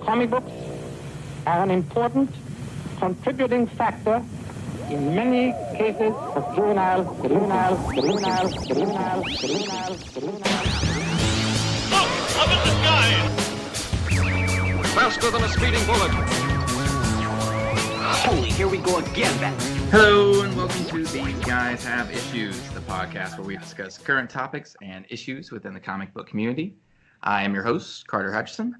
Comic books are an important contributing factor in many cases of juvenile. Look, up in the sky! Faster than a speeding bullet. Holy, here we go again. Hello and welcome to These Guys Have Issues, the podcast where we discuss current topics and issues within the comic book community. I am your host, Carter Hutchison.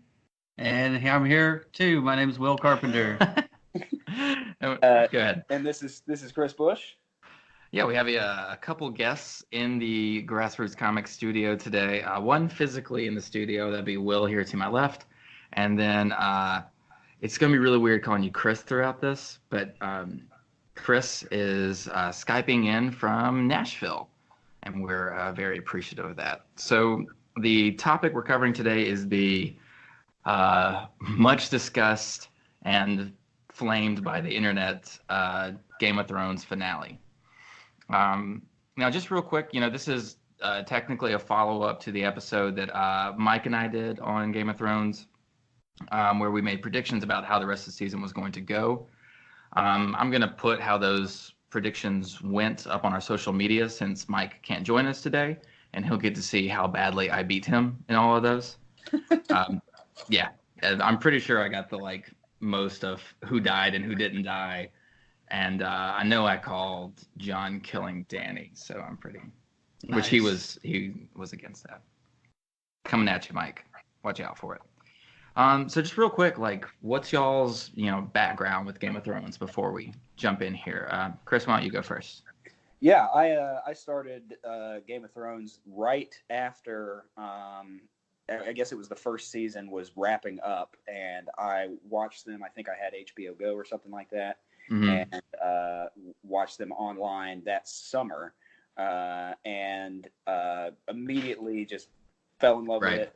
And I'm here too. My name is Will Carpenter. Go ahead. And this is Chris Bush. Yeah, we have a couple guests in the Grassroots Comics studio today. One physically in the studio, that'd be Will here to my left. And then it's going to be really weird calling you Chris throughout this, but Chris is Skyping in from Nashville, and we're very appreciative of that. So the topic we're covering today is the much discussed and flamed by the internet Game of Thrones finale. Now, just real quick, this is technically a follow-up to the episode that Mike and I did on Game of Thrones, where we made predictions about how the rest of the season was going to go. I'm going to put how those predictions went up on our social media since Mike can't join us today, and he'll get to see how badly I beat him in all of those. Yeah, I'm pretty sure I got the most of who died and who didn't die, and I know I called John killing Danny, so I'm pretty, nice. Which he was against that. Coming at you, Mike. Watch out for it. So just real quick, what's y'all's background with Game of Thrones before we jump in here? Chris, why don't you go first? Yeah, I started Game of Thrones right after. I guess it was the first season was wrapping up, and I watched them. I think I had HBO Go or something like that, and watched them online that summer, and immediately just fell in love with it.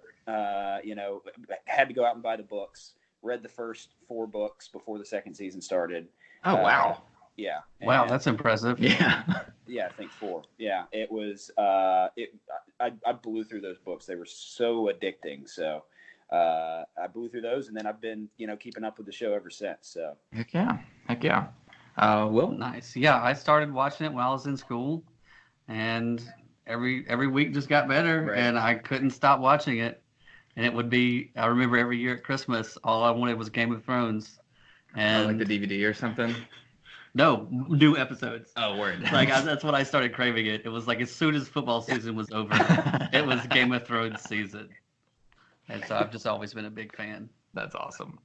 Had to go out and buy the books. Read the first 4 books before the second season started. Oh wow! Yeah. Wow, that's impressive. Yeah. Yeah, I think 4. Yeah, it was. I blew through those books. They were so addicting. So I blew through those, and then I've been, keeping up with the show ever since. So. Heck yeah. Will? Nice. Yeah, I started watching it when I was in school, and every week just got better, right. And I couldn't stop watching it. And it would be, I remember every year at Christmas, all I wanted was Game of Thrones. And like the DVD or something? No, new episodes. Oh, word. That's when I started craving it. It was as soon as football season was over, it was Game of Thrones season. And so I've just always been a big fan. That's awesome.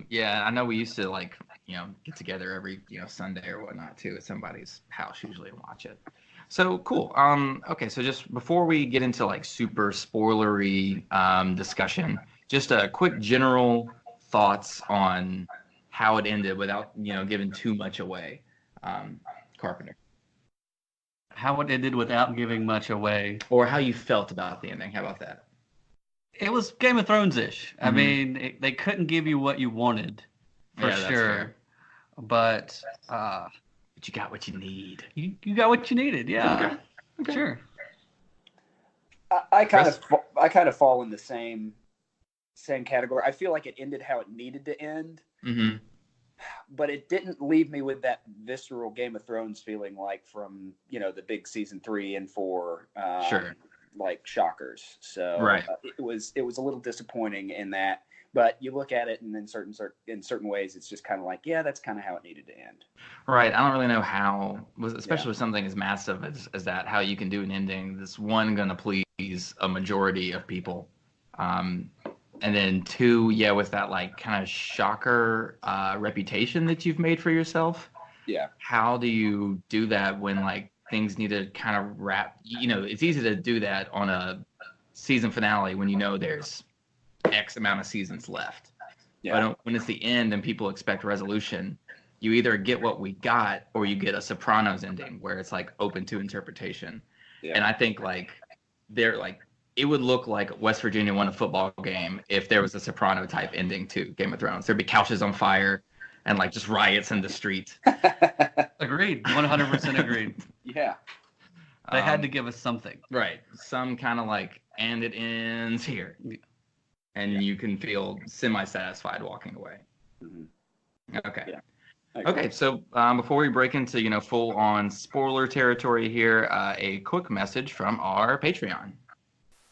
Yeah, I know we used to get together every Sunday or whatnot too at somebody's house usually and watch it. So cool. Okay, so just before we get into super spoilery discussion, just a quick general thoughts on how it ended without giving too much away. Carpenter. How it ended without giving much away, or how you felt about the ending. How about that? It was Game of Thrones-ish. Mm-hmm. I mean, they couldn't give you what you wanted, for sure. But you got what you need. You got what you needed, yeah. Okay. Sure. I kind of fall in the same category. I feel like it ended how it needed to end. Mm-hmm. But it didn't leave me with that visceral Game of Thrones feeling from the big season 3 and 4 sure. Shockers. So right. It was a little disappointing in that. But you look at it, and in certain ways, it's just kind of yeah, that's kind of how it needed to end. Right. I don't really know how, especially with something as massive as that, how you can do an ending that's one going to please a majority of people, and then 2, with that kind of shocker reputation that you've made for yourself. Yeah. How do you do that when things need to kind of wrap? It's easy to do that on a season finale when there's X amount of seasons left. Yeah. But when it's the end and people expect resolution, you either get what we got or you get a Sopranos ending where it's open to interpretation. Yeah. And I think it would look like West Virginia won a football game if there was a Soprano type ending to Game of Thrones. There'd be couches on fire and just riots in the street. Agreed. 100% agreed. Yeah. They had to give us something. Right. Some kind of and it ends here. and you can feel semi-satisfied walking away. Mm-hmm. Okay. Yeah. Okay, so before we break into full-on spoiler territory here, a quick message from our Patreon.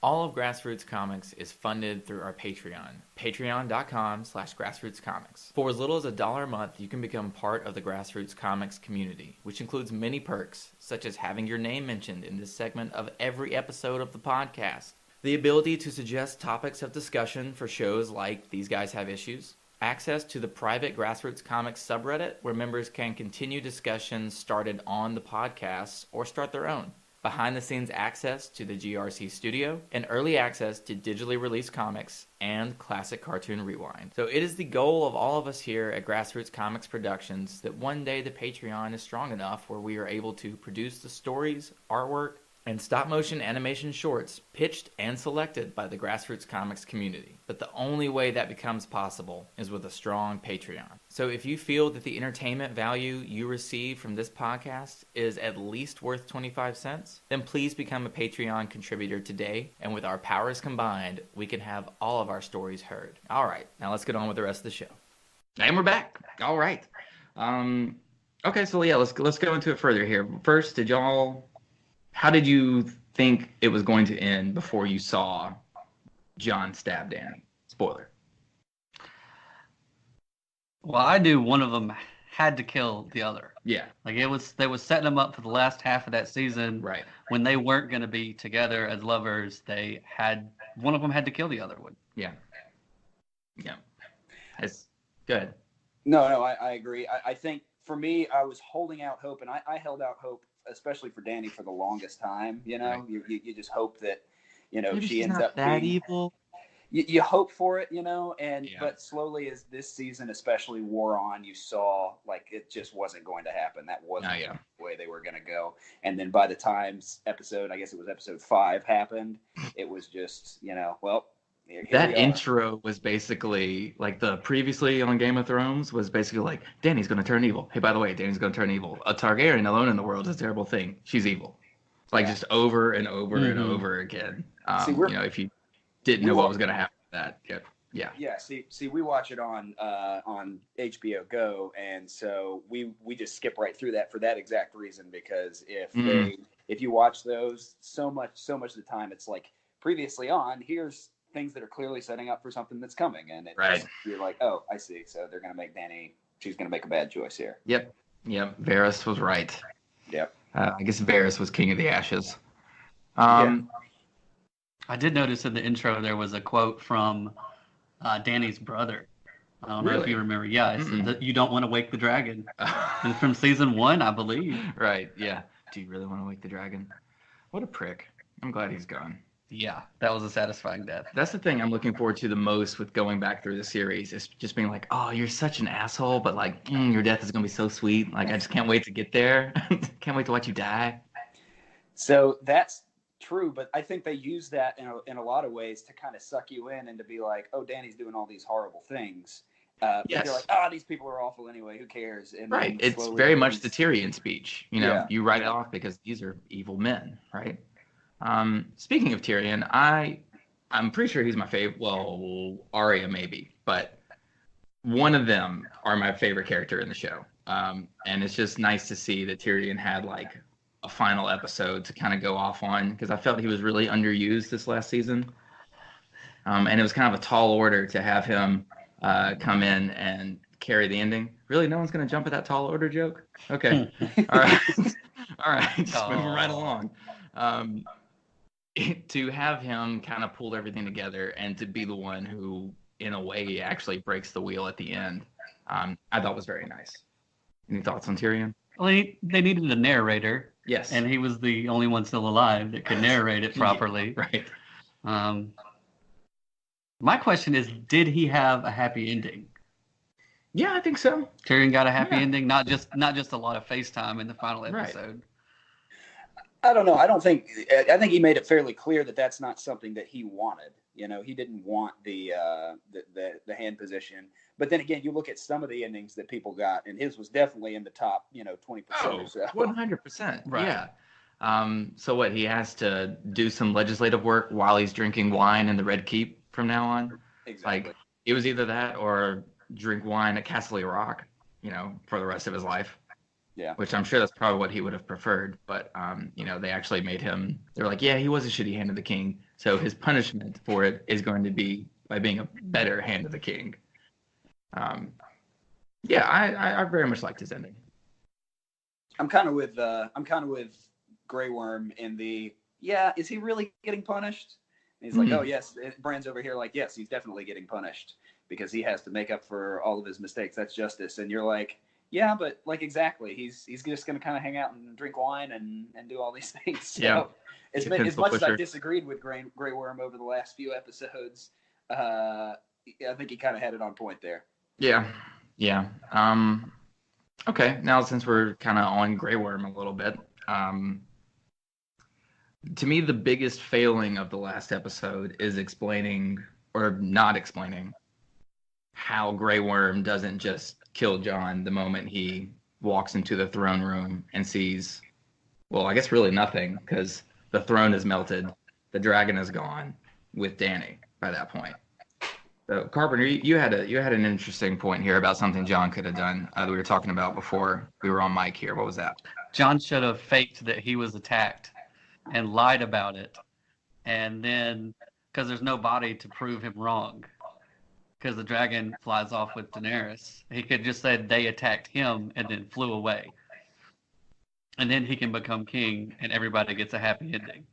All of Grassroots Comics is funded through our Patreon, patreon.com/grassrootscomics. For as little as $1 a month, you can become part of the Grassroots Comics community, which includes many perks, such as having your name mentioned in this segment of every episode of the podcast, the ability to suggest topics of discussion for shows like These Guys Have Issues, access to the private Grassroots Comics subreddit where members can continue discussions started on the podcast or start their own, behind-the-scenes access to the GRC Studio, and early access to digitally released comics and Classic Cartoon Rewind. So it is the goal of all of us here at Grassroots Comics Productions that one day the Patreon is strong enough where we are able to produce the stories, artwork, and stop-motion animation shorts pitched and selected by the Grassroots Comics community. But the only way that becomes possible is with a strong Patreon. So if you feel that the entertainment value you receive from this podcast is at least worth 25 cents, then please become a Patreon contributor today, and with our powers combined, we can have all of our stories heard. All right, now let's get on with the rest of the show. And we're back. All right. Okay, so yeah, let's go into it further here. First, how did you think it was going to end before you saw John stab Danny? Spoiler. Well, I knew one of them had to kill the other. Yeah. Like they was setting them up for the last half of that season. Right. When they weren't going to be together as lovers, one of them had to kill the other one. Yeah. Yeah. It's good. No, I agree. I think for me, I was holding out hope, and I held out hope, especially for Danny, for the longest time. Right. You just hope that, Maybe she she's ends not up that being evil. You hope for it, but slowly as this season especially wore on, you saw like it just wasn't going to happen. That wasn't the way they were going to go. And then by the time episode 5 happened, it was just, well, here that intro was basically like the previously on Game of Thrones was basically like, Danny's going to turn evil. Hey, by the way, Danny's going to turn evil. A Targaryen alone in the world is a terrible thing. She's evil. Like just over and over and over again. If you didn't know what was going to happen with that. Yeah. Yeah. See, we watch it on HBO Go, and so we just skip right through that for that exact reason, because if you watch those, so much of the time it's like previously on, here's things that are clearly setting up for something that's coming, and you're like, oh, I see. So they're going to make Danny. She's going to make a bad choice here. Yep. Varys was right. Yep. I guess Varys was king of the ashes. I did notice in the intro there was a quote from Danny's brother. I don't know if you remember. Yeah, it said that you don't want to wake the dragon. And from season 1, I believe. Right, yeah. Do you really want to wake the dragon? What a prick. I'm glad he's gone. Yeah, that was a satisfying death. That's the thing I'm looking forward to the most with going back through the series, is just being like, oh, you're such an asshole, but like, your death is going to be so sweet. Like, I just can't wait to get there. Can't wait to watch you die. So that's true, but I think they use that in a lot of ways to kind of suck you in and to be like, oh, Danny's doing all these horrible things. But you're like, oh, these people are awful anyway. Who cares? And right. It's very much the Tyrion speech. You write it off because these are evil men, right? Speaking of Tyrion, I'm pretty sure he's my favorite. Well, Arya maybe, but one of them are my favorite character in the show. And it's just nice to see that Tyrion had like a final episode to kind of go off on, because I felt he was really underused this last season. And it was kind of a tall order to have him come in and carry the ending. Really, no one's going to jump at that tall order joke? Okay. All right. All right. Just moving right along. To have him kind of pull everything together and to be the one who, in a way, actually breaks the wheel at the end, I thought was very nice. Any thoughts on Tyrion? Well, they needed a narrator. Yes. And he was the only one still alive that could narrate it properly. Right. My question is, did he have a happy ending? Yeah, I think so. Tyrion got a happy ending, not just a lot of FaceTime in the final episode. Right. I don't know. I think he made it fairly clear that that's not something that he wanted. He didn't want the hand position. But then again, you look at some of the endings that people got, and his was definitely in the top, 20% or so. 100%. Right. Yeah. So what? He has to do some legislative work while he's drinking wine in the Red Keep from now on. Exactly. Like, it was either that or drink wine at Castle Rock, for the rest of his life. Yeah. Which I'm sure that's probably what he would have preferred. But, they actually made him, they're like, yeah, he was a shitty Hand of the King. So his punishment for it is going to be by being a better Hand of the King. I very much liked his ending. I'm kind of with Grey Worm in the, is he really getting punished? And he's like, oh yes. Bran's over here like, yes, he's definitely getting punished because he has to make up for all of his mistakes. That's justice. And you're like, yeah, but like exactly, he's just going to kind of hang out and drink wine and do all these things. So as much as I disagreed with Grey Worm over the last few episodes, I think he kind of had it on point there. Yeah. Okay, now since we're kind of on Grey Worm a little bit, to me the biggest failing of the last episode is explaining or not explaining how Grey Worm doesn't just kill Jon the moment he walks into the throne room and sees, well, I guess really nothing, because the throne is melted, the dragon is gone with Dany by that point. So Carpenter, you had an interesting point here about something Jon could have done that we were talking about before we were on mic here. What was that? Jon should have faked that he was attacked and lied about it, and then because there's no body to prove him wrong, because the dragon flies off with Daenerys, he could just say they attacked him and then flew away, and then he can become king and everybody gets a happy ending.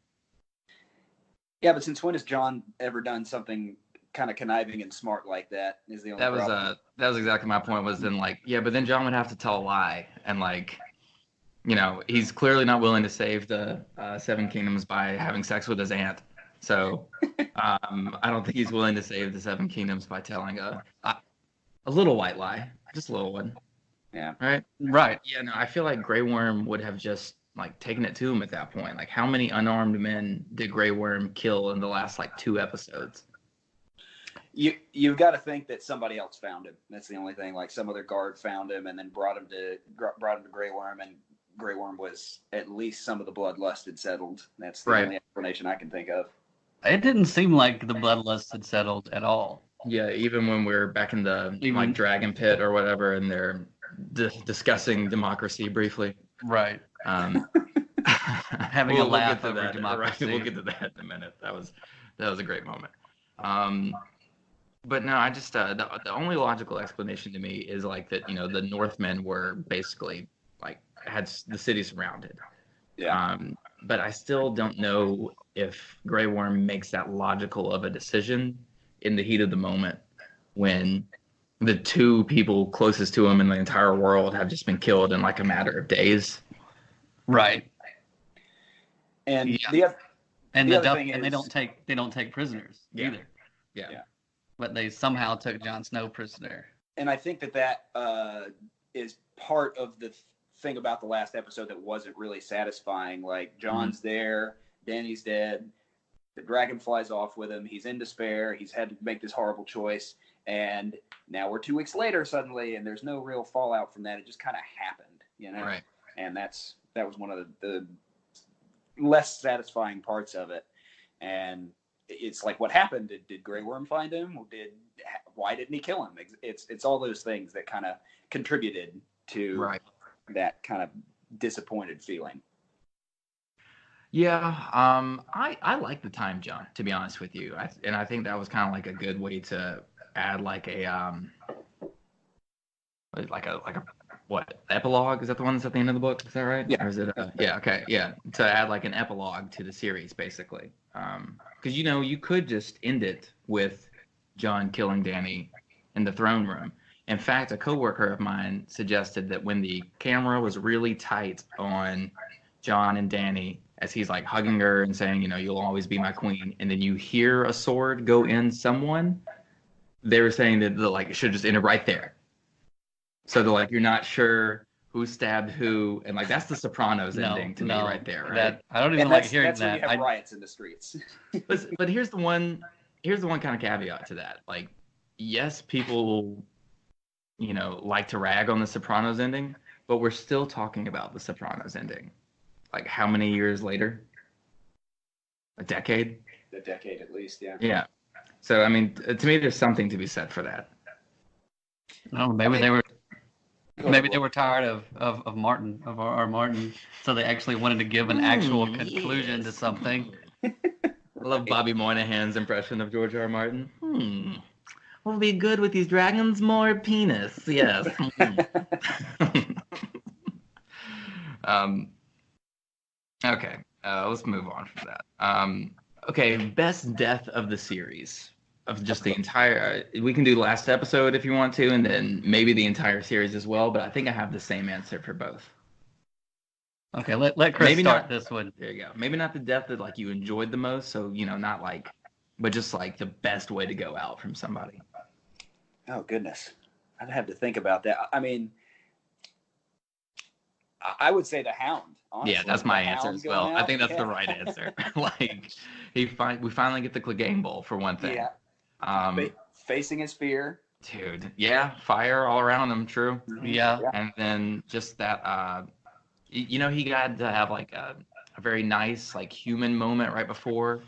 Yeah, but since when has Jon ever done something kind of conniving and smart like that? Is the only problem. That was exactly my point. Was then like, yeah, but then Jon would have to tell a lie, and like, he's clearly not willing to save the Seven Kingdoms by having sex with his aunt. So I don't think he's willing to save the Seven Kingdoms by telling a little white lie, just a little one. Yeah. Right. Yeah. No, I feel like Grey Worm would have just like taken it to him at that point. Like, how many unarmed men did Grey Worm kill in the last like 2 episodes? You've got to think that somebody else found him. That's the only thing. Like some other guard found him and then brought him to Grey Worm, and Grey Worm was at least some of the bloodlust had settled. That's the only explanation I can think of. It didn't seem like the bloodlust had settled at all. Yeah, even when we're back in the like dragon pit or whatever, and they're discussing democracy briefly. Right. Having a laugh over democracy. We'll get to that in a minute. That was a great moment. But no, I just the only logical explanation to me is like that, the Northmen were basically like had the city surrounded. Yeah. But I still don't know if Grey Worm makes that logical of a decision in the heat of the moment when the 2 people closest to him in the entire world have just been killed in like a matter of days. Right. And the other thing is, they don't take prisoners either. Yeah. But they somehow took Jon Snow prisoner. And I think that is part of the thing about the last episode that wasn't really satisfying. Like, Jon's there, Dany's dead, the dragon flies off with him, he's in despair, he's had to make this horrible choice, and now we're 2 weeks later suddenly, and there's no real fallout from that. It just kind of happened, Right. And that was one of the less satisfying parts of it. And it's like, what happened? Did Grey Worm find him? Why didn't he kill him? It's all those things that kind of contributed to that kind of disappointed feeling. Yeah, I like the time jump, to be honest with you. I think that was kind of like a good way to add like a what, epilogue? Is that the one that's at the end of the book? Is that right? Yeah. Or is it? Yeah. Okay. Yeah. To add like an epilogue to the series, basically. Because you could just end it with Jon killing Dany in the throne room. In fact, a coworker of mine suggested that when the camera was really tight on Jon and Dany, as he's like hugging her and saying, you'll always be my queen, and then you hear a sword go in someone, they were saying that it should just end it right there. So they're like, you're not sure who stabbed who, and like that's the Sopranos ending to me right there, right? I don't even like hearing that's that. When you have riots in the streets. But here's the one kind of caveat to that. Like, yes, people, like to rag on the Sopranos ending, but we're still talking about the Sopranos ending. Like, how many years later? A decade? A decade at least, yeah. Yeah. So I mean, to me, there's something to be said for that. No, maybe they were tired of Martin, of our Martin, so they actually wanted to give an actual conclusion to something. I love Bobby Moynihan's impression of George R. R. Martin. What would be good with these dragons? More penis. Yes. Okay. Let's move on from that. Okay. Best death of the series. Of just the entire. We can do last episode if you want to, and then maybe the entire series as well. But I think I have the same answer for both. Okay, let Chris Maybe start not- this one. There you go. Maybe not the death that like you enjoyed the most. So not like, but just like the best way to go out from somebody. Oh goodness, I'd have to think about that. I mean, I would say the Hound. Honestly. Yeah, that's my The answer Hound as well. going I out. think that's Yeah. the right answer. Like we finally get the Clegane Bowl for one thing. Yeah. Facing his fear. Dude, yeah, fire all around him. True. Yeah. And then just that, he got to have like a very nice like human moment right before,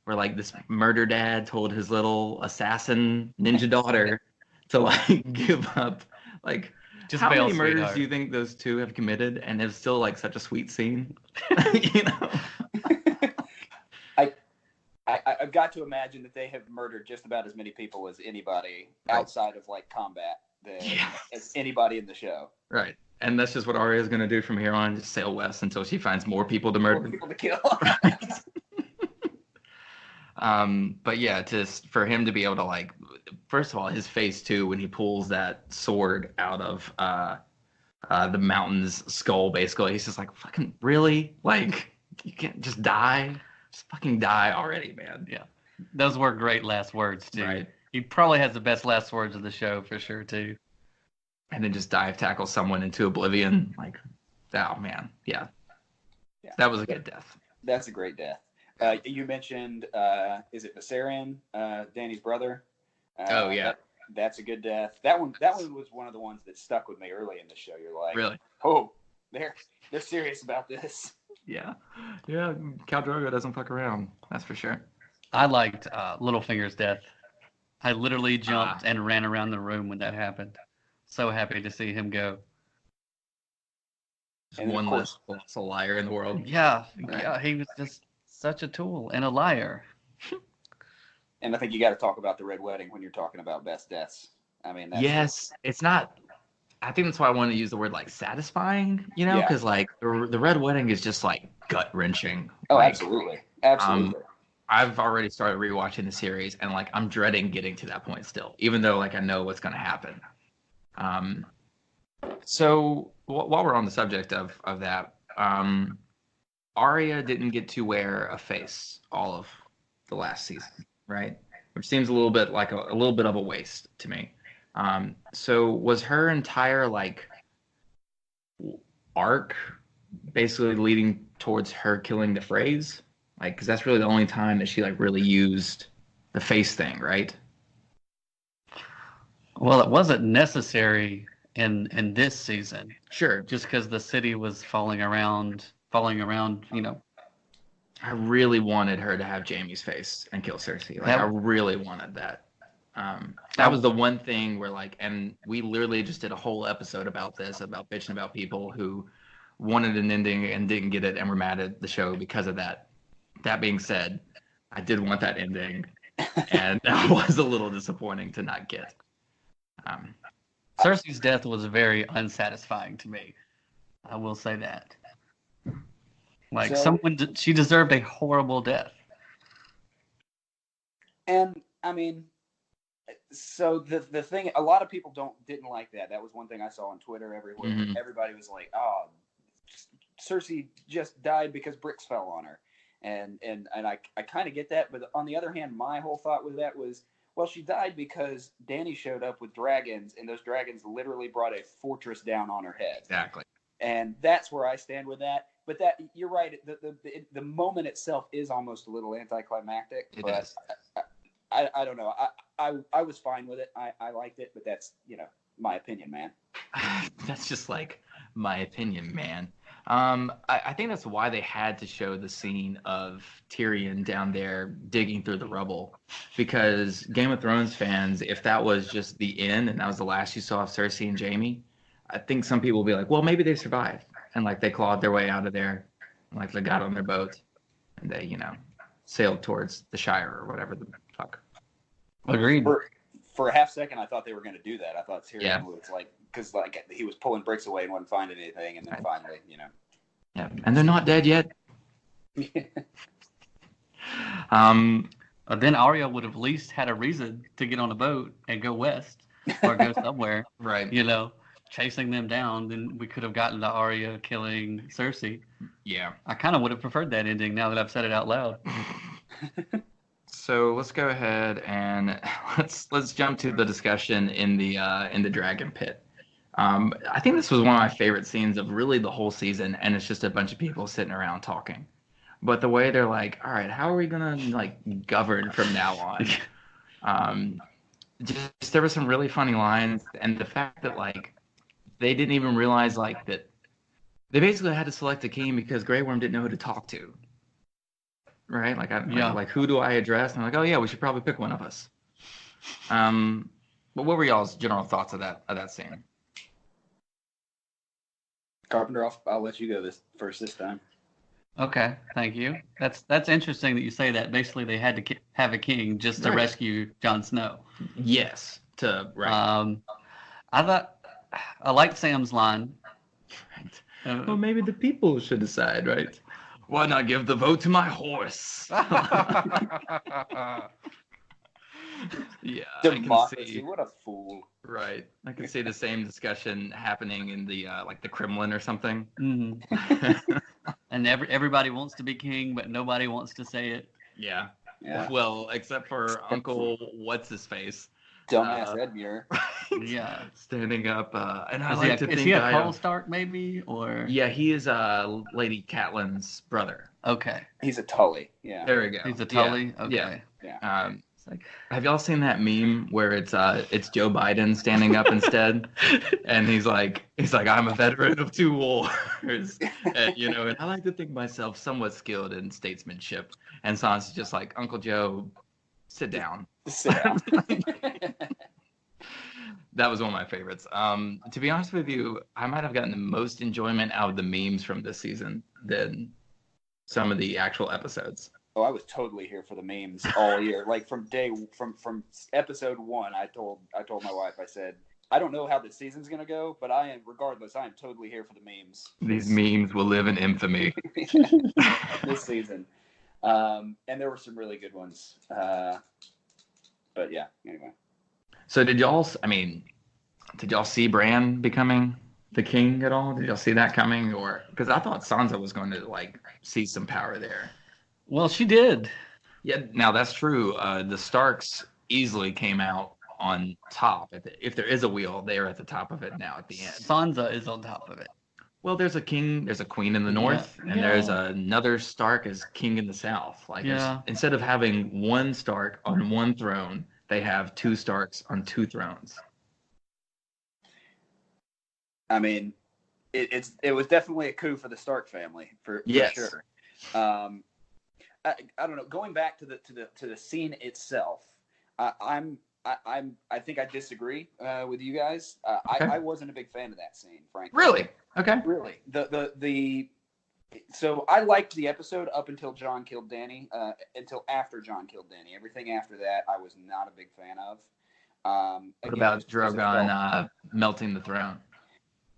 where like this murder dad told his little assassin ninja daughter to like give up. Like, Just how bail, many murders sweetheart. do you think those two have committed? And it's still like such a sweet scene. I've got to imagine that they have murdered just about as many people as anybody outside of like combat as anybody in the show. Right. And that's just what Arya's going to do from here on, just sail west until she finds more people to More murder. people to kill. But yeah, just for him to be able to like, first of all, his face too, when he pulls that sword out of the mountain's skull, basically, he's just like, fucking really? Like, you can't just die? Just fucking die already, man. Yeah. Those were great last words, too. Right. He probably has the best last words of the show, for sure, too. And then just dive tackle someone into oblivion. Like, oh, man. Yeah. That was a good death. That's a great death. You mentioned, is it Viserion, Danny's brother? Oh, yeah. That's a good death. That one was one of the ones that stuck with me early in the show. You're like, Really? oh, they're serious about this. Yeah. Yeah, Khal Drogo doesn't fuck around. That's for sure. I liked Littlefinger's death. I literally jumped and ran around the room when that happened. So happy to see him go. And One of less course, liar in the world. Yeah, Right. yeah, he was just such a tool and a liar. and I think you got to talk about the Red Wedding when you're talking about best deaths. I mean, that's Yes, it's not. I think that's why I wanted to use the word like satisfying, Yeah. because like the Red Wedding is just like gut wrenching. Oh, Like, absolutely. Absolutely. I've already started rewatching the series, and like I'm dreading getting to that point still, even though like I know what's gonna happen. So while we're on the subject of that, Arya didn't get to wear a face all of the last season, right? Which seems a little bit like a little bit of a waste to me. So was her entire like arc basically leading towards her killing the Freys? Like, because that's really the only time that she like really used the face thing, right? Well, it wasn't necessary in this season, Sure. just because the city was falling around, you know. I really wanted her to have Jaime's face and kill Cersei. Like, That- I really wanted that. That was the one thing where like, and we literally just did a whole episode about this, about bitching about people who wanted an ending and didn't get it and were mad at the show because of that. That being said, I did want that ending, and that was a little disappointing to not get. Cersei's death was very unsatisfying to me. I will say that. Like, So- she deserved a horrible death. And I mean, so the thing, a lot of people didn't like that. That was one thing I saw on Twitter everywhere. Mhm. Everybody was like, "Oh, Cersei just died because bricks fell on her," and I kind of get that. But on the other hand, my whole thought with that was, well, she died because Dany showed up with dragons, and those dragons literally brought a fortress down on her head. Exactly. And that's where I stand with that. But that, you're right. The moment itself is almost a little anticlimactic. It but is. I don't know. I was fine with it. I liked it, but that's my opinion, man. That's just like my opinion, man. I think that's why they had to show the scene of Tyrion down there digging through the rubble, because Game of Thrones fans, if that was just the end and that was the last you saw of Cersei and Jaime, I think some people will be like, well, maybe they survived, and like they clawed their way out of there, and, like they got on their boat, and they, sailed towards the Shire or whatever the fuck. Agreed. For a half second, I thought they were going to do that. I thought Tyrion Yeah. was like, because like he was pulling bricks away and wasn't finding anything, and then finally, Yeah, and they're not dead yet. Then Arya would have at least had a reason to get on a boat and go west or go somewhere. Right. Chasing them down. Then we could have gotten to Arya killing Cersei. Yeah. I kind of would have preferred that ending now that I've said it out loud. So let's go ahead and let's jump to the discussion in the Dragon Pit. I think this was one of my favorite scenes of really the whole season, and it's just a bunch of people sitting around talking. But the way they're like, all right, how are we gonna like govern from now on? Just there were some really funny lines, and the fact that like they didn't even realize like that they basically had to select a king because Grey Worm didn't know who to talk to. Right? Like who do I address? And I'm like, oh yeah, we should probably pick one of us. But what were y'all's general thoughts of that scene? Carpenter, I'll let you go this time. Okay, thank you. That's interesting that you say that. Basically, they had to have a king just to rescue Jon Snow. Yes. Right. I liked Sam's line. Right. Well, maybe the people should decide, right? Why not give the vote to my horse? Yeah, Democracy, what a fool. Right. I can see the same discussion happening in the the Kremlin or something. Mm-hmm. And everybody wants to be king, but nobody wants to say it. Yeah. Well, except for Uncle what's his face. Dumbass Edmure. Yeah. Standing up, and is he a Carl Stark maybe, or? Yeah, he is Lady Catelyn's brother. Okay. He's a Tully. Yeah. There we go. He's a Tully. Yeah. Okay. Yeah. It's like, have y'all seen that meme where it's Joe Biden standing up instead, and he's like I'm a veteran of 2 wars, and I like to think myself somewhat skilled in statesmanship, and Sansa's just like, Uncle Joe, sit down. That was one of my favorites. To be honest with you, I might have gotten the most enjoyment out of the memes from this season than some of the actual episodes. Oh, I was totally here for the memes all year. Like from episode 1, I told my wife, I said, I don't know how the season's gonna go, but I am totally here for the memes. These memes will live in infamy. This season. And there were some really good ones. But yeah, anyway. So did y'all see Bran becoming the king at all? Did y'all see that coming? Or because I thought Sansa was going to see some power there. Well, she did. Yeah, now that's true. The Starks easily came out on top. If there is a wheel, they are at the top of it now at the end. Sansa is on top of it. Well, there's a king, there's a queen in the north, and there's another Stark as king in the south. Instead of having one Stark on one throne, they have 2 Starks on 2 thrones. I mean, it was definitely a coup for the Stark family for sure. I don't know. Going back to the scene itself, I think I disagree with you guys. Okay. I wasn't a big fan of that scene, frankly. Really? Okay. Really. So I liked the episode up until Jon killed Dany. Until after Jon killed Dany, everything after that I was not a big fan of. What about Drogon melting the throne?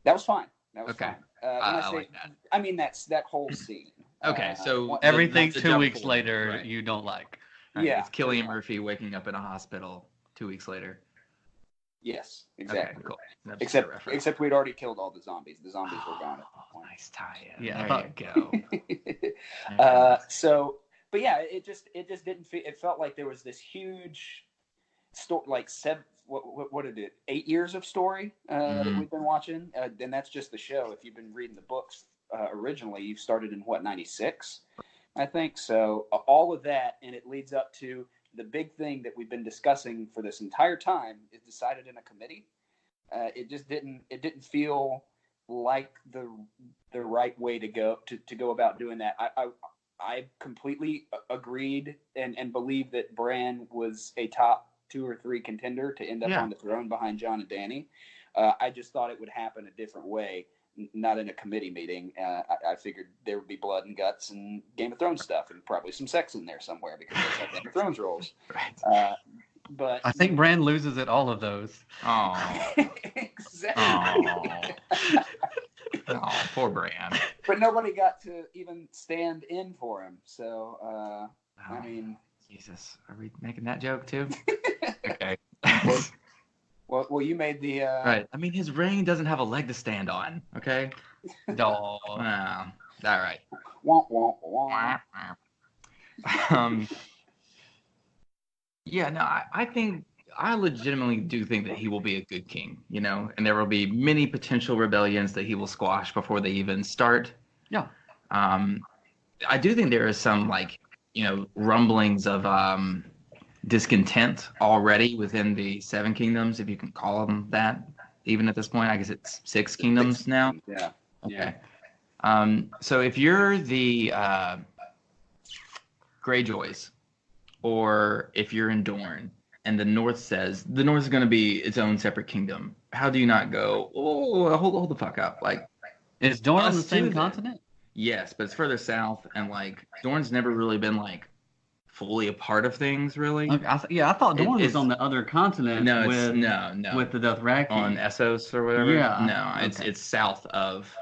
That was fine. Okay. I like that. I mean that whole scene. Okay, so everything the 2 weeks forward, later right. you don't like. Right, Yeah. It's Cillian Murphy waking up in a hospital 2 weeks later. Yes, exactly. Okay, cool. Except we'd already killed all the zombies. The zombies were gone at that point. Nice tie-in. Yeah. There you go. But yeah, it just didn't feel. It felt like there was this huge story, like what did it? 8 years of story that we've been watching, and that's just the show. If you've been reading the books originally, you started in 96, I think. So all of that, and it leads up to the big thing that we've been discussing for this entire time is decided in a committee. It just didn't. It didn't feel like the the right way to go about doing that. I completely agreed and believe that Bran was a top 2 or 3 contender to end up on the throne behind Jon and Dany. I just thought it would happen a different way, not in a committee meeting. I figured there would be blood and guts and Game of Thrones stuff and probably some sex in there somewhere because that's how Game of Thrones rolls. Right. But I think Bran loses at all of those. Oh. Exactly. Oh, poor Bran. But nobody got to even stand in for him. So, I mean... Jesus, are we making that joke too? Okay. Well, you made the... Right. I mean, his ring doesn't have a leg to stand on, okay? Dog. All right. Womp, womp, womp. Yeah, no, I legitimately do think that he will be a good king, you know, and there will be many potential rebellions that he will squash before they even start. Yeah. I do think there is some, like, you know, rumblings of discontent already within the 7 kingdoms, if you can call them that, even at this point. I guess it's 6 kingdoms now. Yeah. Okay. So if you're the Greyjoys, or if you're in Dorne, and the North says the North is going to be its own separate kingdom, how do you not go, oh, hold the fuck up? Like, is Dorne on the let's same do that. continent? Yes, but it's further south, and like Dorne's never really been like fully a part of things, really. Okay, I thought Dorne was on the other continent. No, with, no. With the Dothraki. On Essos or whatever. Yeah. No, Okay. it's south of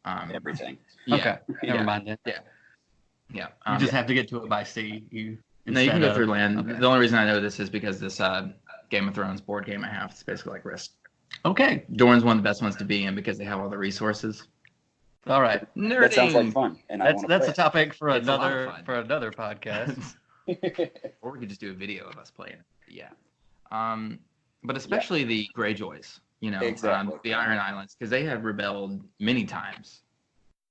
Everything. Yeah, Okay. Never mind then. Yeah. You just have to get to it by sea. No, you can go through land. Okay. The only reason I know this is because this Game of Thrones board game I have, it's basically like Risk. Okay. Dorne's one of the best ones to be in because they have all the resources. All right. Nerding. That sounds like fun. And That's a topic for It's a lot of another fun. podcast. Or we could just do a video of us playing it. Yeah. But especially the Greyjoys, you know, Exactly. the Iron Islands, because they have rebelled many times.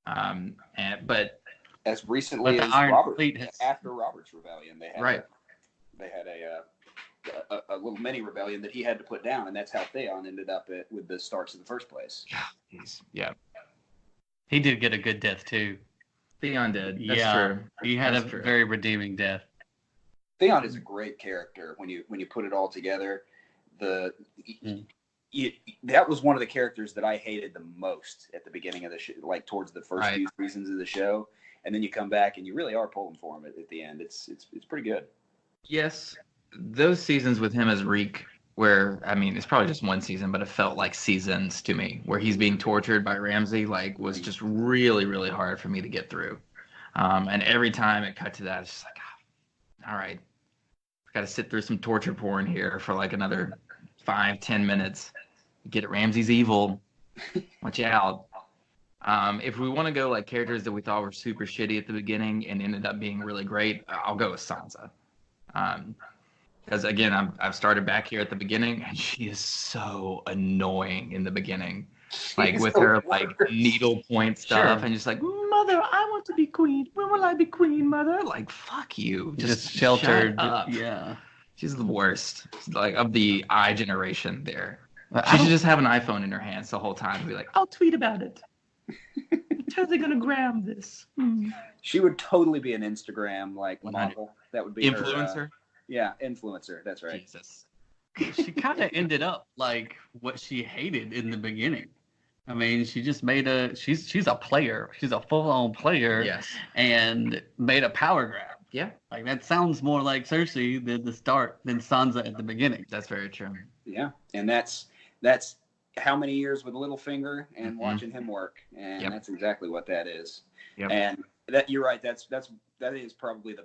But as recently But as the Iron Robert, Fleet has- after Robert's rebellion, they had Right. a little mini rebellion that he had to put down, and that's how Theon ended up with the Starks in the first place. yeah, He did get a good death too. Theon did. That's yeah, true. he had That's a true. very redeeming death. Theon is a great character when you put it all together. That was one of the characters that I hated the most at the beginning of the show, like towards the first few seasons of the show, and then you come back and you really are pulling for him at the end. It's pretty good. Yes, those seasons with him as Reek, where I mean, it's probably just one season, but it felt like seasons to me, where he's being tortured by Ramsay, like was just really, really hard for me to get through. And every time it cut to that, it's just like, all right, I've got to sit through some torture porn here for like another 5-10 minutes. Get it, Ramsay's evil. Watch out. If we want to go like characters that we thought were super shitty at the beginning and ended up being really great, I'll go with Sansa. Because again, I've started back here at the beginning, and she is so annoying in the beginning, like with her like needle point stuff, and just like, mother, I want to be queen. When will I be queen, mother? Like, fuck you. Just sheltered. Shut up. Yeah. She's the worst. Like of the I generation there. But She should just have an iPhone in her hands the whole time and be like, I'll tweet about it. I'm totally gonna gram this. She would totally be an Instagram like 100. model. That would be Influencer. Her, yeah, influencer. That's right. Jesus. she kind of ended up like what she hated in the beginning. I mean, she just made she's a player. She's a full-on player. Yes. And made a power grab. Yeah. Like that sounds more like Cersei than Sansa at the beginning. That's very true. Yeah, and that's how many years with Littlefinger and watching him work, and that's exactly what that is. Yep. And that you're right. That is probably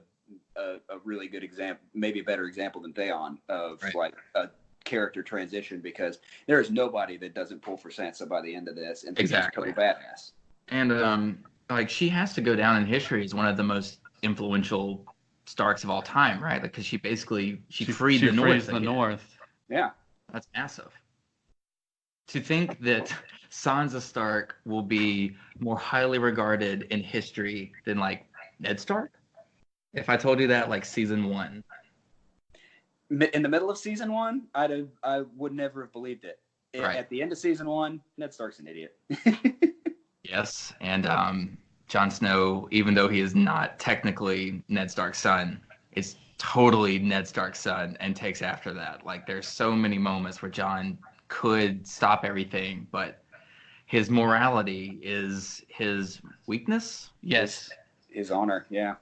a really good example, maybe a better example than Theon of like a character transition, because there is nobody that doesn't pull for Sansa by the end of this, and she's a total badass. And like she has to go down in history as one of the most influential Starks of all time, right? Because she basically freed the North. The North. Yeah, that's massive. To think that Sansa Stark will be more highly regarded in history than like Ned Stark. If I told you that like season 1. In the middle of season 1, I would never have believed it. Right. At the end of season 1, Ned Stark's an idiot. Yes, and Jon Snow, even though he is not technically Ned Stark's son, is totally Ned Stark's son and takes after that. Like, there's so many moments where Jon could stop everything, but his morality is his weakness. Yes. His honor, yeah.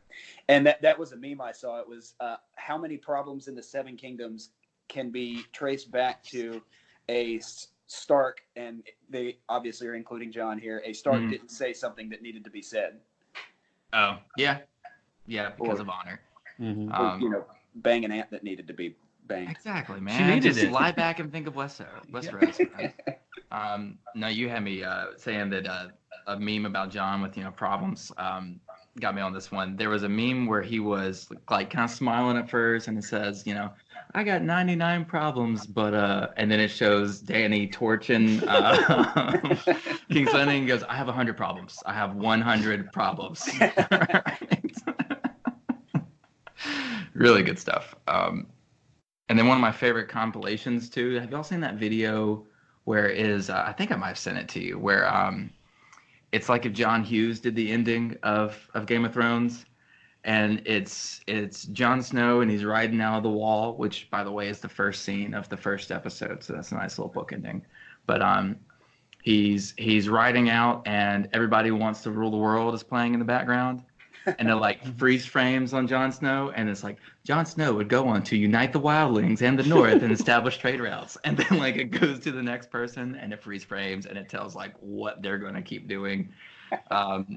And that was a meme I saw. It was how many problems in the Seven Kingdoms can be traced back to a Stark, and they obviously are including Jon here. A Stark didn't say something that needed to be said. Oh, yeah. Yeah, because of honor. Mm-hmm. Or, bang an ant that needed to be banged. Exactly, man. She needed Just it. lie back and think of Westeros. Man. No, you had me saying that a meme about Jon with problems got me on this one. There was a meme where he was like kind of smiling at first, and it says, I got 99 problems, but and then it shows Danny torching King's Landing and goes, I have 100 problems. I have 100 problems. Really good stuff. And then one of my favorite compilations too. Have y'all seen that video where I think I might have sent it to you, where it's like if John Hughes did the ending of Game of Thrones, and it's Jon Snow and he's riding out of the wall, which by the way is the first scene of the first episode, so that's a nice little book ending. But he's riding out and Everybody Wants to Rule the World is playing in the background. And it like freeze frames on Jon Snow, and it's like Jon Snow would go on to unite the wildlings and the North and establish trade routes, and then like it goes to the next person and it freeze frames and it tells like what they're going to keep doing.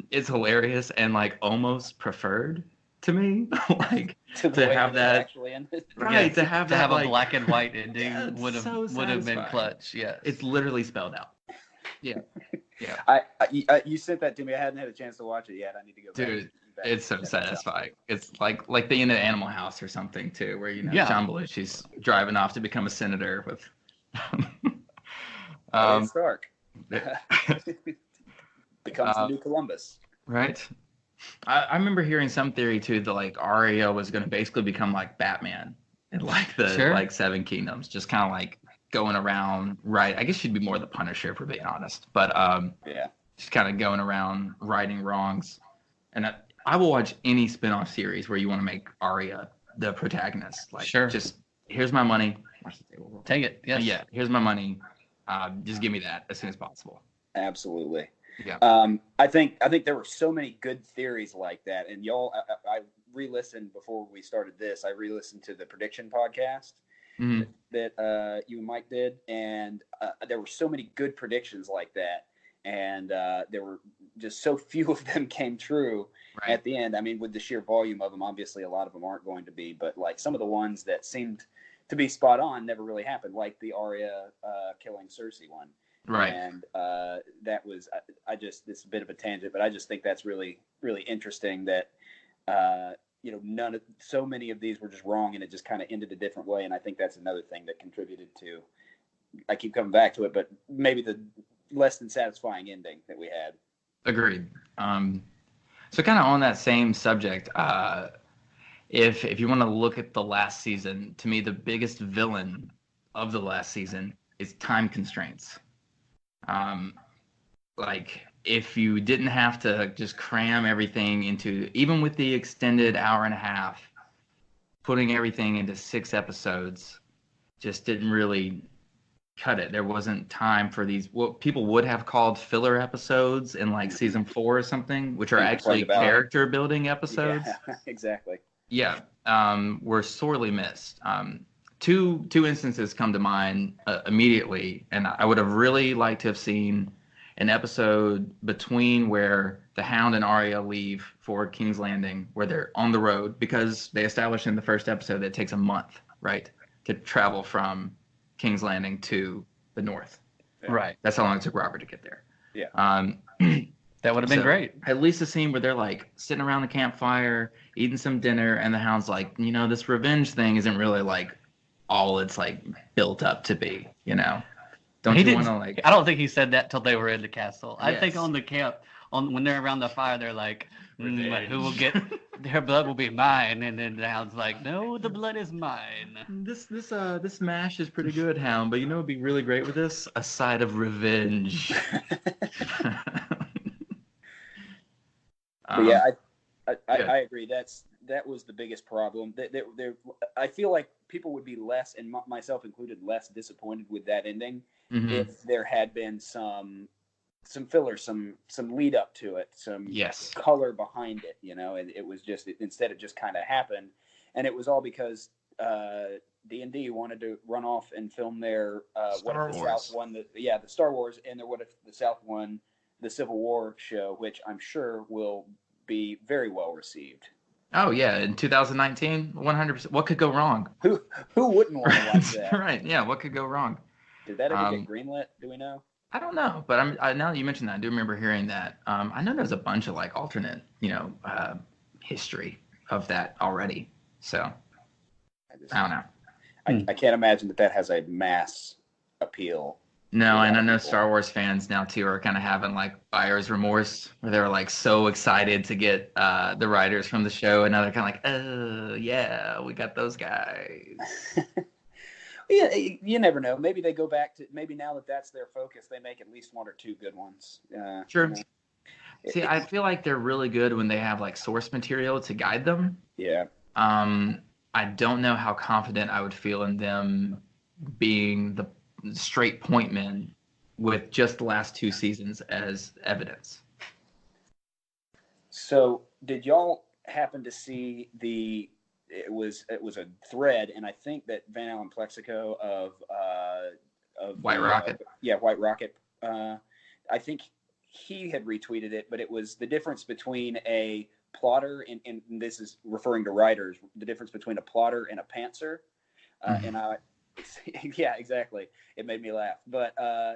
It's hilarious and like almost preferred to me, like to have that actually ended. Right, to have that a like, black and white ending would have so been satisfying. clutch. Yeah, It's literally spelled out. Yeah. You sent that to me. I hadn't had a chance to watch it yet. I need to go back. Dude, it's so satisfying. It's like the end of Animal House or something too, where John Belushi's driving off to become a senator with Stark becomes the new Columbus. Right. I remember hearing some theory too that like Arya was going to basically become like Batman in like the like Seven Kingdoms, just kind of like going around. Right. I guess she'd be more the Punisher, for being honest, but just kind of going around righting wrongs. And I will watch any spin-off series where you want to make Arya the protagonist. Like, just here's my money. Take it. Yes. Yeah. Here's my money. Just give me that as soon as possible. Absolutely. Yeah. I think there were so many good theories like that, and y'all. I re-listened before we started this. I re-listened to the prediction podcast that you and Mike did, and there were so many good predictions like that, and there were just so few of them came true at the end. I mean, with the sheer volume of them, obviously a lot of them aren't going to be, but like some of the ones that seemed to be spot on never really happened, like the Arya killing Cersei one. Right. And that was, this is a bit of a tangent, but I just think that's really, really interesting that, so many of these were just wrong, and it just kind of ended a different way. And I think that's another thing that contributed to, I keep coming back to it, but maybe the less than satisfying ending that we had. Agreed. So kind of on that same subject, if you want to look at the last season, to me, the biggest villain of the last season is time constraints. Like if you didn't have to just cram everything into, even with the extended hour and a half, putting everything into 6 episodes just didn't really cut it. There wasn't time for these, what people would have called filler episodes in like season 4 or something, which are actually character building episodes. Yeah, exactly. Yeah, were sorely missed. Two instances come to mind immediately, and I would have really liked to have seen an episode between where the Hound and Arya leave for King's Landing, where they're on the road, because they established in the first episode that it takes a month, right, to travel from King's Landing to the north. Yeah. Right. That's how long it took Robert to get there. Yeah. That would have been great. At least a scene where they're like sitting around the campfire, eating some dinner, and the Hound's like, this revenge thing isn't really like all it's like built up to be, Don't you want to like? I don't think he said that till they were in the castle. I Yes. think on the camp, when they're around the fire, they're like, "Who will get their blood will be mine," and then the Hound's like, "No, the blood is mine." This mash is pretty good, Hound, but it'd be really great with this, a side of revenge. But yeah, I agree. That was the biggest problem. I feel like people would be less, and myself included, less disappointed with that ending if there had been some filler, some lead up to it, some color behind it. And it was just instead it just kind of happened, and it was all because D&D wanted to run off and film their what if the South won the Star Wars, and their what if the South won the Civil War show, which I'm sure will be very well received. Oh yeah, in 2019, 100%. What could go wrong? Who wouldn't want to watch that? Right. Yeah. What could go wrong? Did that ever get greenlit? Do we know? I don't know, but now that you mentioned that, I do remember hearing that. I know there's a bunch of like alternate, history of that already. So I don't know. I can't imagine that has a mass appeal. No, and I know Star Wars fans now too are kind of having like buyer's remorse, where they're like so excited to get the writers from the show, and now they're kind of like, oh yeah, we got those guys. Yeah, you never know. Maybe they go back to now that that's their focus, they make at least one or two good ones. Sure. See, I feel like they're really good when they have like source material to guide them. Yeah. I don't know how confident I would feel in them being the straight point men with just the last 2 seasons as evidence. So, did y'all happen to see it was a thread, and I think that Van Allen Plexico of White Rocket. White Rocket. I think he had retweeted it, but it was the difference between a plotter, and this is referring to writers, the difference between a plotter and a pantser. And yeah, exactly. It made me laugh. But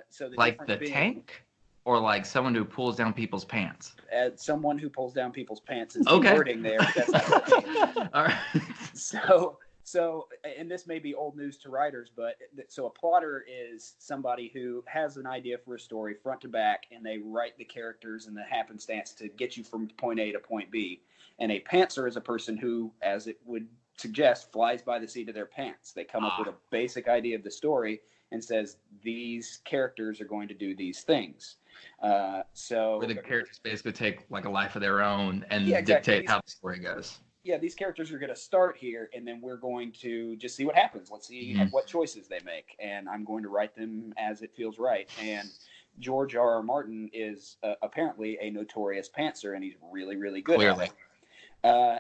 so the like the tank, or like someone who pulls down people's pants. Someone who pulls down people's pants is the wording there. That's not what I mean. All right. So, and this may be old news to writers, but so a plotter is somebody who has an idea for a story front to back, and they write the characters and the happenstance to get you from point A to point B. And a pantser is a person who, as it would suggest, flies by the seat of their pants. They come up with a basic idea of the story and says, these characters are going to do these things. Where the characters basically take like a life of their own and dictate how the story goes. Yeah, these characters are going to start here, and then we're going to just see what happens. Let's see what choices they make, and I'm going to write them as it feels right. And George R.R. Martin is apparently a notorious pantser, and he's really, really good at it.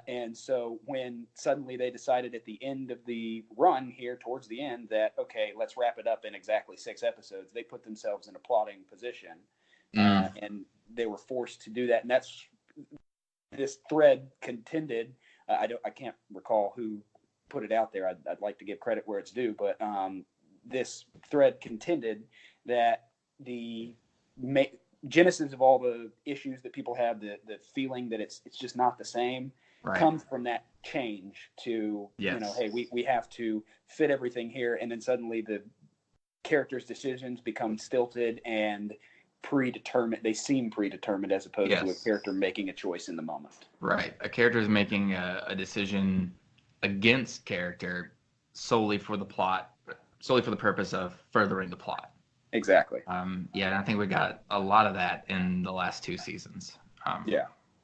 And so when suddenly they decided at the end of the run here, towards the end, that, okay, let's wrap it up in exactly 6 episodes, they put themselves in a plotting position, and they were forced to do that. And that's this thread contended. I can't recall who put it out there. I'd like to give credit where it's due, but this thread contended that the genesis of all the issues that people have, the feeling that it's just not the same, comes from that change to, hey, we have to fit everything here, and then suddenly the characters' decisions become stilted and predetermined. They seem predetermined as opposed to a character making a choice in the moment. Right. A character is making a decision against character solely for the plot, solely for the purpose of furthering the plot. Exactly. And I think we got a lot of that in the last 2 seasons.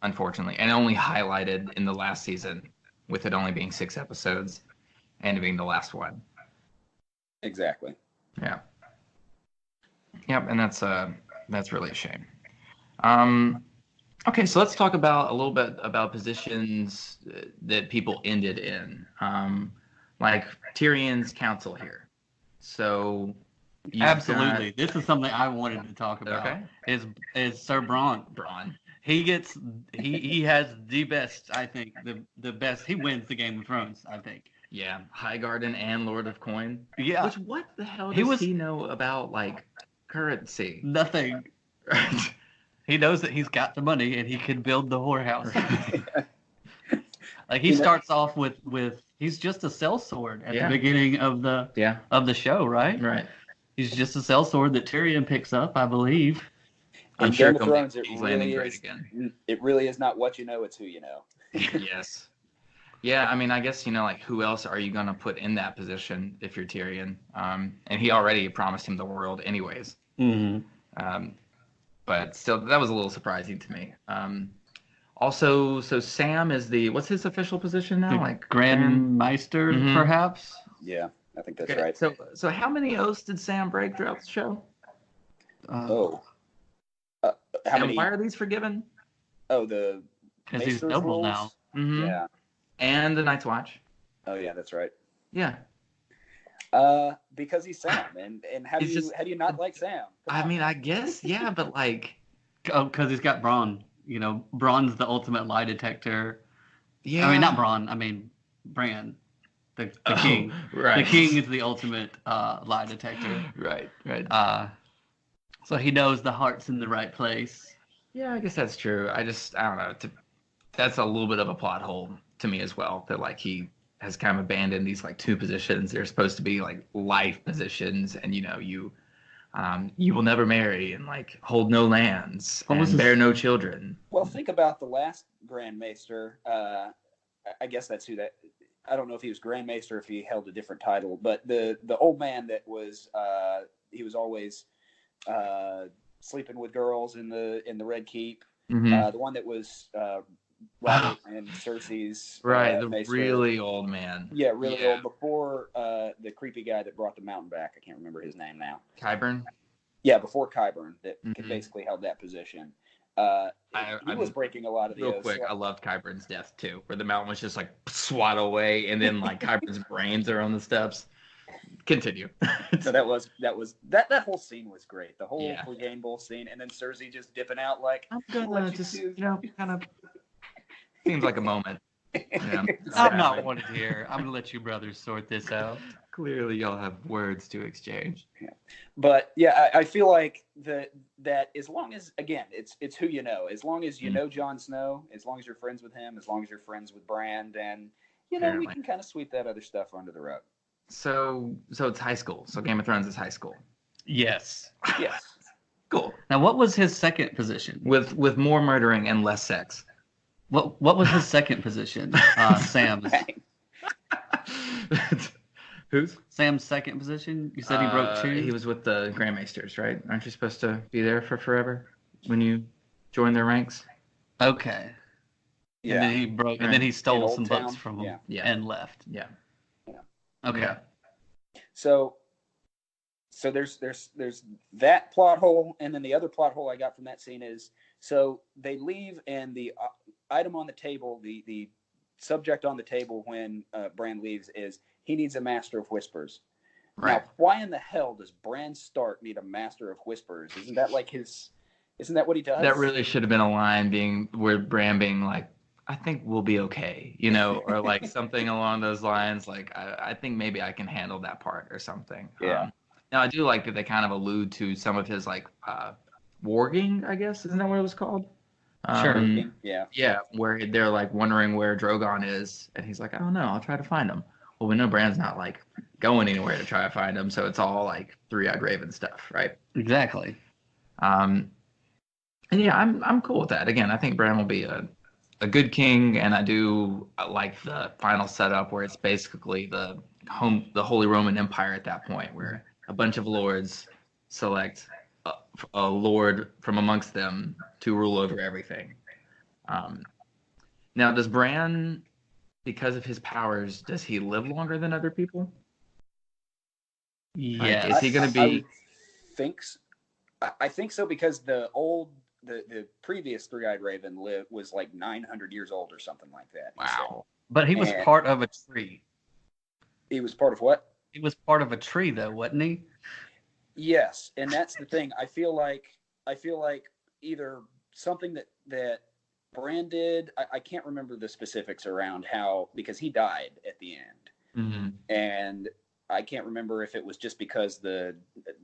Unfortunately, and only highlighted in the last season, with it only being 6 episodes and it being the last one. Exactly. Yeah. Yep, and that's really a shame. Okay, so let's talk a little bit about positions that people ended in, like Tyrion's council here. So absolutely, this is something I wanted to talk about. Okay. Is Sir Bronn. He has the best, I think, the best. He wins the Game of Thrones, I think. Yeah, Highgarden and Lord of Coin. Yeah. Which, what the hell does he know about, like, currency? Nothing. He knows that he's got the money and he can build the whorehouse. Like, he starts off with he's just a sellsword at the beginning of the show, right? Right. He's just a sellsword that Tyrion picks up, I believe. I'm sure Game of Thrones, it really is not what you know, it's who you know. Yes. Yeah, I mean, I guess, like, who else are you going to put in that position if you're Tyrion? And he already promised him the world anyways. Mm-hmm. But still, that was a little surprising to me. Also, so Sam is what's his official position now? The Like Grand Meister, Mhm. perhaps? Yeah, I think that's Okay, right. So how many oaths did Sam break throughout the show? Oh, how And many? why are these forgiven? Oh, the Because he's Maester's noble rules? now. Mhm. Yeah. And the Night's Watch. Oh, yeah, that's right. Yeah. Because he's Sam, and how do It's you just- how do you not like Sam? Come I on. mean, I guess, yeah, but like, Oh, because he's got Braun. You know, Braun's the ultimate lie detector. yeah. I mean, not Braun. I mean, Bran, the Oh, king. right. The king is the ultimate lie detector. Right. So he knows the heart's in the right place. Yeah, I guess that's true. I don't know. That's a little bit of a plot hole to me as well. That like he has kind of abandoned these like two positions. They're supposed to be like life positions, and you will never marry and like hold no lands What was and his- bear no children. Well, think about the last Grand Maester. I guess that's who that. I don't know if he was Grand Maester or if he held a different title, but the old man that was he was always sleeping with girls in the Red Keep. Mhm. The one that was Robert and Cersei's Right, the Maester. really old man. Yeah, really Yeah. old. Before the creepy guy that brought the mountain back. I can't remember his name now. Qyburn. Yeah, before Qyburn, that Mhm. basically held that position. He was breaking a lot of the Real oaths. quick, I loved Qyburn's death too, where the mountain was just like swat away, and then like Qyburn's brains are on the steps. Continue. So that whole scene was great. The whole Yeah. Clegane Bowl scene, and then Cersei just dipping out like, I'm "I'll gonna let you just choose." kind of seems like a moment. Yeah. I'm not wanted here. I'm gonna let you brothers sort this out. Clearly, y'all have words to exchange. But yeah, I feel like that as long as, again, it's who you know. As long as you Mm. know Jon Snow, as long as you're friends with him, as long as you're friends with Bran, then we Apparently. can kind of sweep that other stuff under the rug. So it's high school. So Game of Thrones is high school. Yes. Yes. Cool. Now, what was his second position? With more murdering and less sex. What was his second position? Sam's. Whose? Sam's second position? You said he broke two? He was with the Grandmaesters, right? Aren't you supposed to be there for forever when you join their ranks? Okay. Yeah. And then he broke, and then he In stole Old some Town? books from him Yeah. Yeah. and left. Yeah. Okay. Yeah. So there's that plot hole, and then the other plot hole I got from that scene is, so they leave, and the item on the table, the subject on the table when Bran leaves is he needs a Master of Whispers. Right. Now, why in the hell does Bran Stark need a Master of Whispers? Isn't that what he does? That really should have been a line where Bran being like, I think we'll be okay, or like something along those lines. Like, I think maybe I can handle that part or something. Yeah. Now, I do like that they kind of allude to some of his like warging, I guess. Isn't that what it was called? Sure. Yeah. Yeah, where they're like wondering where Drogon is, and he's like, I don't know, I'll try to find him. Well, we know Bran's not like going anywhere to try to find him, so it's all like three-eyed raven stuff, right? Exactly. And yeah, I'm cool with that. Again, I think Bran will be a good king, and I do like the final setup where it's basically the Holy Roman Empire at that point, where a bunch of lords select a lord from amongst them to rule over everything. Now, does Bran, because of his powers, does he live longer than other people? Yes. Is he going to I be? would think so. I think so, because the previous three-eyed raven was like 900 years old or something like that. Wow. But he was And- part of a tree. He was part of what? He was part of a tree, though, wasn't he? Yes, and that's the thing. I feel like either something that Bran did. I can't remember the specifics around how, because he died at the end, Mm-hmm. and I can't remember if it was just because the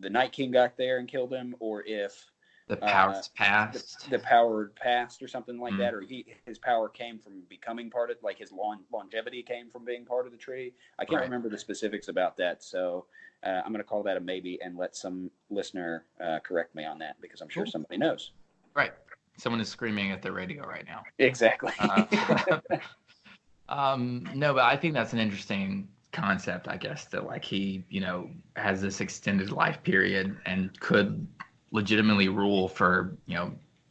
Night King got there and killed him, or if The powers passed. the power passed or something like Mm. that, or his power came from becoming part of, like, his longevity came from being part of the tree. I can't Right. remember the specifics about that, so I'm going to call that a maybe and let some listener correct me on that, because I'm sure Cool. somebody knows. Right. Someone is screaming at the radio right now. Exactly. No, but I think that's an interesting concept, I guess, that like he, has this extended life period and could legitimately rule for,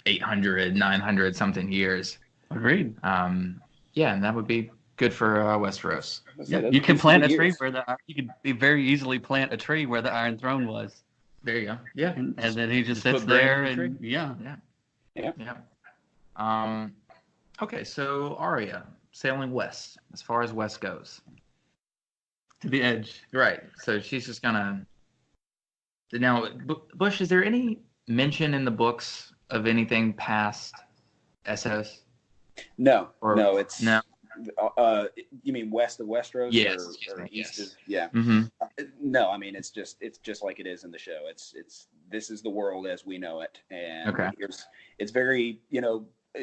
800, 900 something years. Agreed. Yeah, and that would be good for Westeros. Yeah, you can plant a tree you could very easily plant a tree where the Iron Throne was. There you go. Yeah. And then he just sits put Bran there in the and tree. yeah. Okay, so Arya sailing west, as far as west goes. To the edge. Right. So she's just gonna. Now, Bush, is there any mention in the books of anything past Essos? No, Or- no, it's no. You mean west of Westeros? Yes, or excuse me, east yes. of, yeah. Mm-hmm. No, I mean it's just like it is in the show. It's this is the world as we know it, and Okay. it's very,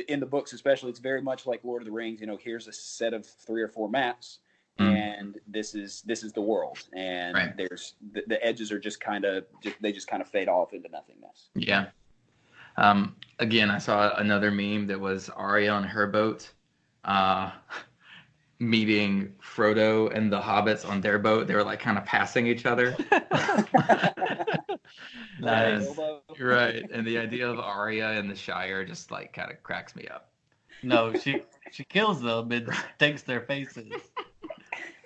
in the books especially, it's very much like Lord of the Rings. Here's a set of 3 or 4 maps, and this is the world, and Right. there's the edges are just kind of fade off into nothingness. Yeah. Again, I saw another meme that was Arya on her boat, meeting Frodo and the hobbits on their boat. They were like kind of passing each other. Nice. Right. And the idea of Arya in the Shire just like kind of cracks me up. No, she kills them and takes their faces.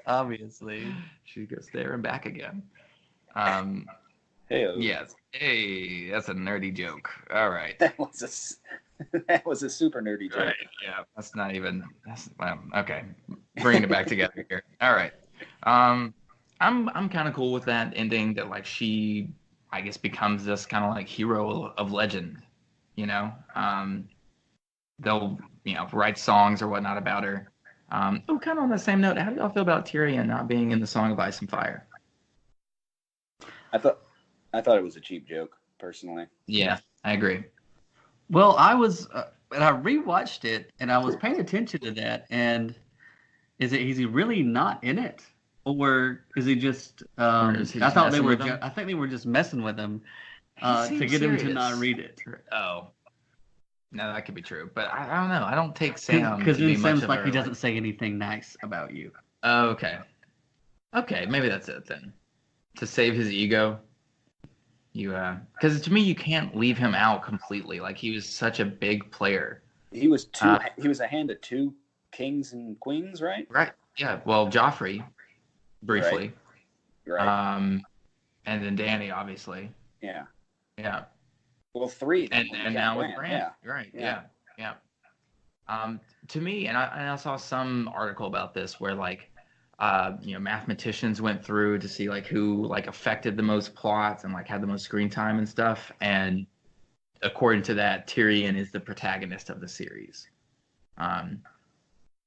Obviously. She goes there and back again. Hey, Yes. Hey, that's a nerdy joke. All right. that was a super nerdy joke. Right. Yeah. That's not even. Okay. Bringing it back together here. All right. I'm kind of cool with that ending. That like she, I guess, becomes this kind of like hero of legend. They'll write songs or whatnot about her. Kind of on the same note, how do y'all feel about Tyrion not being in the Song of Ice and Fire? I thought it was a cheap joke, personally. Yeah, I agree. Well, I was, and I rewatched it, and I was paying attention to that. And is he really not in it, or is he just? Or is he I just thought they messing were. with him? I think they were just messing with him to seems get him to serious. not read it. Oh, no, that could be true, but I don't know. I don't take Sam Because to be then much Sam's of like a, he doesn't say anything nice about you. Oh, okay. Okay, maybe that's it then. To save his ego. Because to me, you can't leave him out completely. Like he was such a big player. He was he was a hand of 2 kings and queens, right? Right. Yeah. Well, Joffrey, briefly. Right. And then Danny, obviously. Yeah. Yeah. Well, 3. And now with Bran. Yeah. Right. Yeah. Yeah. To me, and I saw some article about this where like, mathematicians went through to see like who like affected the most plots and like had the most screen time and stuff. And according to that, Tyrion is the protagonist of the series.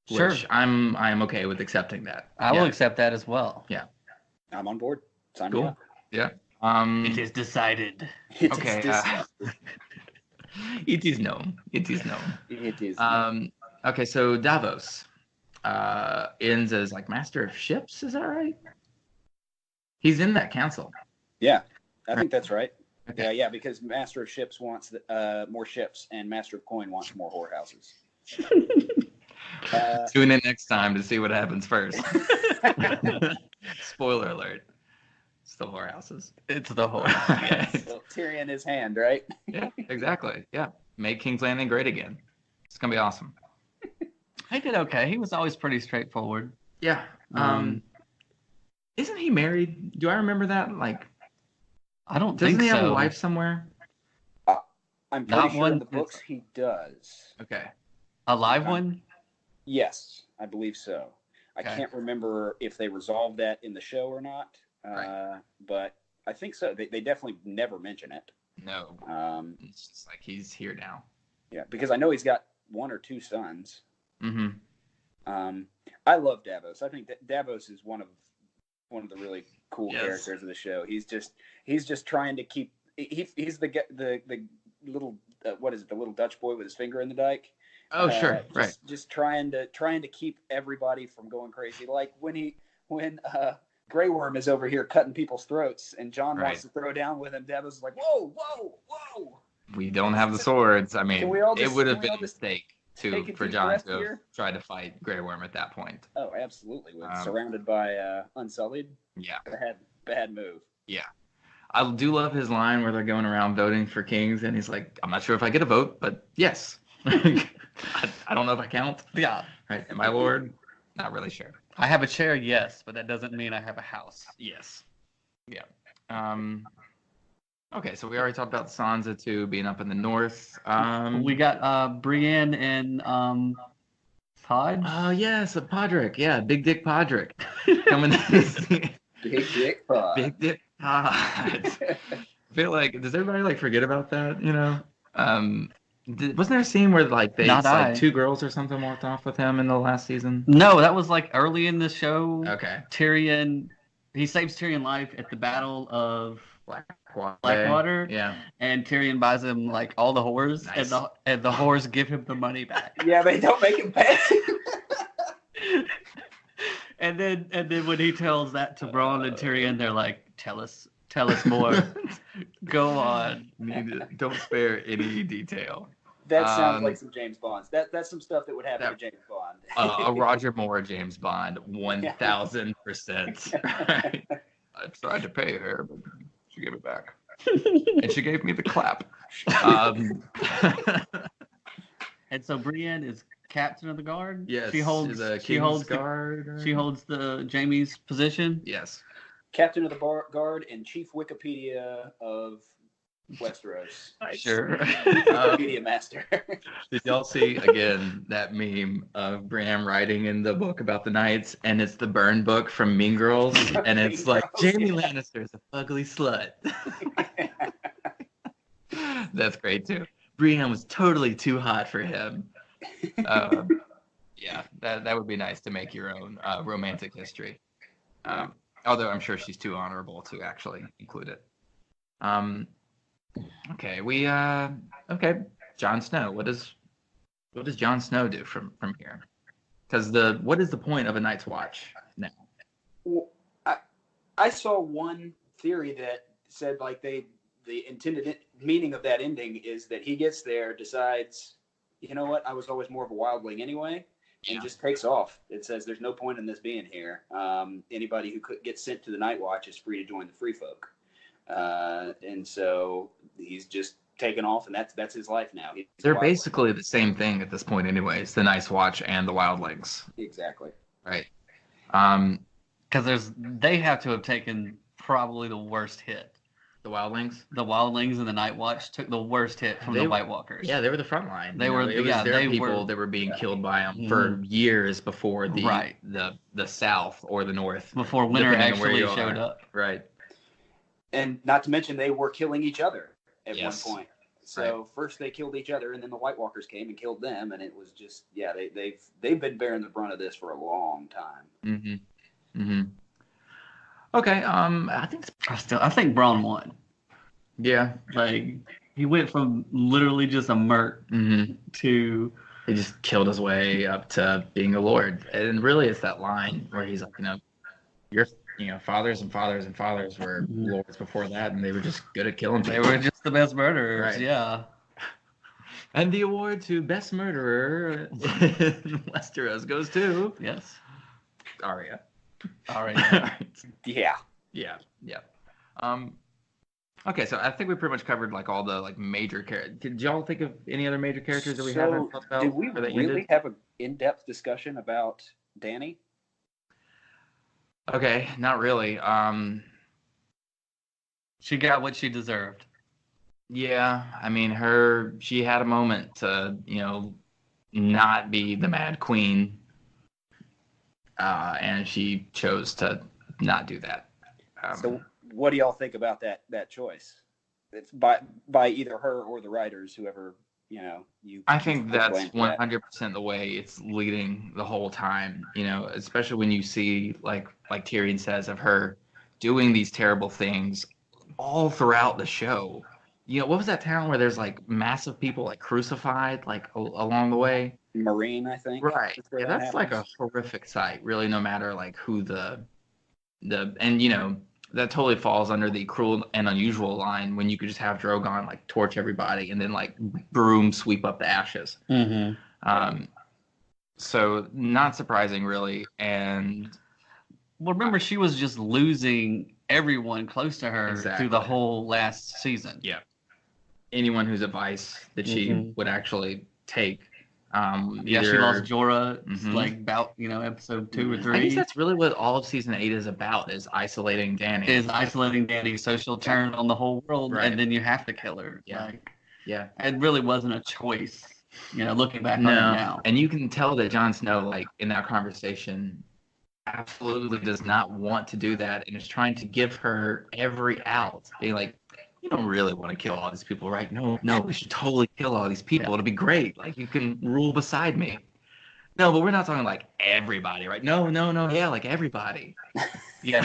Sure. Which I'm okay with accepting that. I will accept that as well. Yeah. I'm on board. Sign me Cool. up. Yeah. It is decided. It Okay. is this- It is known. It is known. it is. Okay, so Davos ends as like master of ships. Is that right? He's in that council. Yeah, I think that's right. Okay. Yeah, because Master of Ships wants more ships, and Master of Coin wants more whorehouses. Tune in next time to see what happens first. Spoiler alert. It's the whorehouses. It's the whole. So Tyrion his hand, right? Yeah, exactly. Yeah. Make King's Landing great again. It's going to be awesome. He did okay. He was always pretty straightforward. Yeah. Isn't he married? Do I remember that? Like, I don't doesn't think he have so. a wife somewhere? I'm Not pretty sure one in the books he does. Okay. A live one? Yes, I believe so. I Okay. can't remember if they resolved that in the show or not, Right. but I think so. They definitely never mention it. No. It's just like he's here now. Yeah, because I know he's got 1 or 2 sons. Mm-hmm. I love Davos. I think that Davos is one of the really cool Yes. characters of the show. He's just trying to keep. He's the little what is it? The little Dutch boy with his finger in the dike. Oh, sure. Right. Just trying to keep everybody from going crazy. Like when Grey Worm is over here cutting people's throats, and John Right. wants to throw down with him. Davos is like, whoa, whoa, whoa. We don't have the swords. I mean, Can we all it just- would have can we been all a just mistake take a for deep John breath to have here? tried to fight Grey Worm at that point. Oh, absolutely. Um, Surrounded by Unsullied. Yeah. Bad move. I do love his line where they're going around voting for kings, and he's like, I'm not sure if I get a vote, but yes. I don't know if I count. Yeah. Right? Am I Lord? Not really sure. I have a chair, yes, but that doesn't mean I have a house. Yes. Yeah. Okay, so we already talked about Sansa too being up in the north. We got Brienne and Podge. Oh yes, a Podrick. Yeah, Big Dick Podrick coming to see. Big Dick Pod. Big Dick Pod. I feel like does everybody like forget about that? You know, wasn't there a scene where like they like two girls or something walked off with him in the last season? No, that was like early in the show. Okay. Tyrion, he saves Tyrion life at the Battle of Blackwater. Yeah. And Tyrion buys him like all the whores, Nice. and the whores give him the money back. Yeah, they don't make him pay. And then when he tells that to Bronn and Tyrion, they're like, "Tell us more. Go on." Don't spare any detail. That sounds like some James Bonds. That's some stuff that would happen to James Bond. A Roger Moore James Bond, 1,000%. Right? I tried to pay her, but she gave it back, and she gave me the clap. And so Brienne is captain of the guard. Yes, she holds the guard. She holds the Jaime's position. Yes. Captain of the guard and chief Wikipedia of Westeros. Sure. Wikipedia master. Did y'all see again that meme of Bram writing in the book about the knights, and it's the burn book from Mean Girls, and it's like Jaime Lannister is a ugly slut. That's great too. Brienne was totally too hot for him. Yeah, that would be nice to make your own romantic history. Although I'm sure she's too honorable to actually include it. Okay, Jon Snow. What does Jon Snow do from here? Because what is the point of a Night's Watch now? Well, I saw one theory that said like the intended meaning of that ending is that he gets there, decides, you know what, I was always more of a wildling anyway, and just takes off. It says there's no point in this being here. Anybody who could get sent to the Night Watch is free to join the Free Folk. And so he's just taken off, and that's his life now. They're basically the same thing at this point anyways, the Night's Watch and the Wildlings. Exactly. Right. Because they have to have taken probably the worst hit. The Wildlings? The Wildlings and the Night Watch took the worst hit from the White Walkers. Yeah, they were the front line. They were people that were being killed by them for years before the South or the North. Before winter actually showed up. Right. And not to mention they were killing each other at one point. So first they killed each other, and then the White Walkers came and killed them, and it was just they've been bearing the brunt of this for a long time. Okay, I think Bronn won. Yeah, like he went from literally just a merc to he just killed his way up to being a lord, and really it's that line where he's like, your fathers and fathers and fathers were lords before that, and they were just good at killing people. They were just the best murderers, right. Yeah. And the award to best murderer in Westeros goes to Arya. Yeah. Okay, so I think we pretty much covered like all the like major characters. Did y'all think of any other major characters that we haven't talked about? Did we really have an in-depth discussion about Dany? Okay, not really. She got what she deserved. Yeah, I mean, she had a moment to, not be the Mad Queen, and she chose to not do that. So, what do y'all think about that choice? It's by either her or the writers, whoever you. I think that's 100% the way it's leading the whole time. Especially when you see like Tyrion says of her doing these terrible things all throughout the show. What was that town where there's like massive people like crucified like along the way? Marine, I think. Right. Yeah, that's like a horrific sight. Really, no matter like who that totally falls under the cruel and unusual line when you could just have Drogon like torch everybody and then like broom sweep up the ashes. So not surprising really. And well, remember she was just losing everyone close to her through the whole last season. Yeah. Anyone whose advice that she would actually take Yeah, she lost Jorah, Mhm. like about episode 2 or 3. I guess that's really what all of season 8 is about, is isolating Dany. Is isolating Dany, so she'll turn on the whole world, Right. and then you have to kill her. Yeah. Like, Yeah. it really wasn't a choice. Looking back on it No, now. and you can tell that Jon Snow, like in that conversation, absolutely does not want to do that, and is trying to give her every out, being like, "You don't really want to kill all these people, right? No, we should totally kill all these people. It'll be great. Like you can rule beside me." No, but we're not talking like everybody, right? No, yeah, like everybody. Yeah.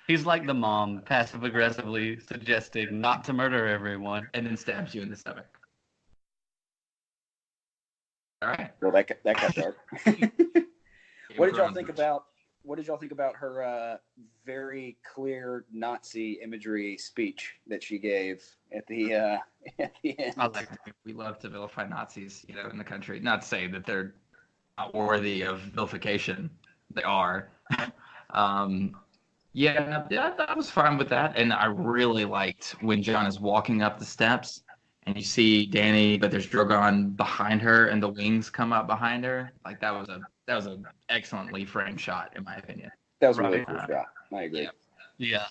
He's like the mom, passive aggressively suggesting not to murder everyone, And then stabs you in the stomach. All right. Well, that got dark. What did y'all think about her very clear Nazi imagery speech that she gave at the end? We love to vilify Nazis, in the country. Not to say that they're not worthy of vilification. They are. Yeah, I was fine with that, and I really liked when Jon is walking up the steps, and you see Dany, but there's Drogon behind her, and the wings come up behind her. Like that was an excellently framed shot, in my opinion. That was a really cool shot. I agree. Yeah.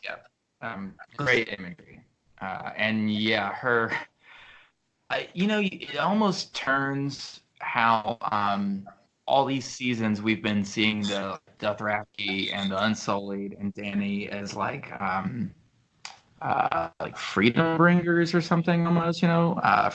Great imagery, and yeah, her. It almost turns how all these seasons we've been seeing the Dothraki and the Unsullied and Dany as like freedom bringers or something almost,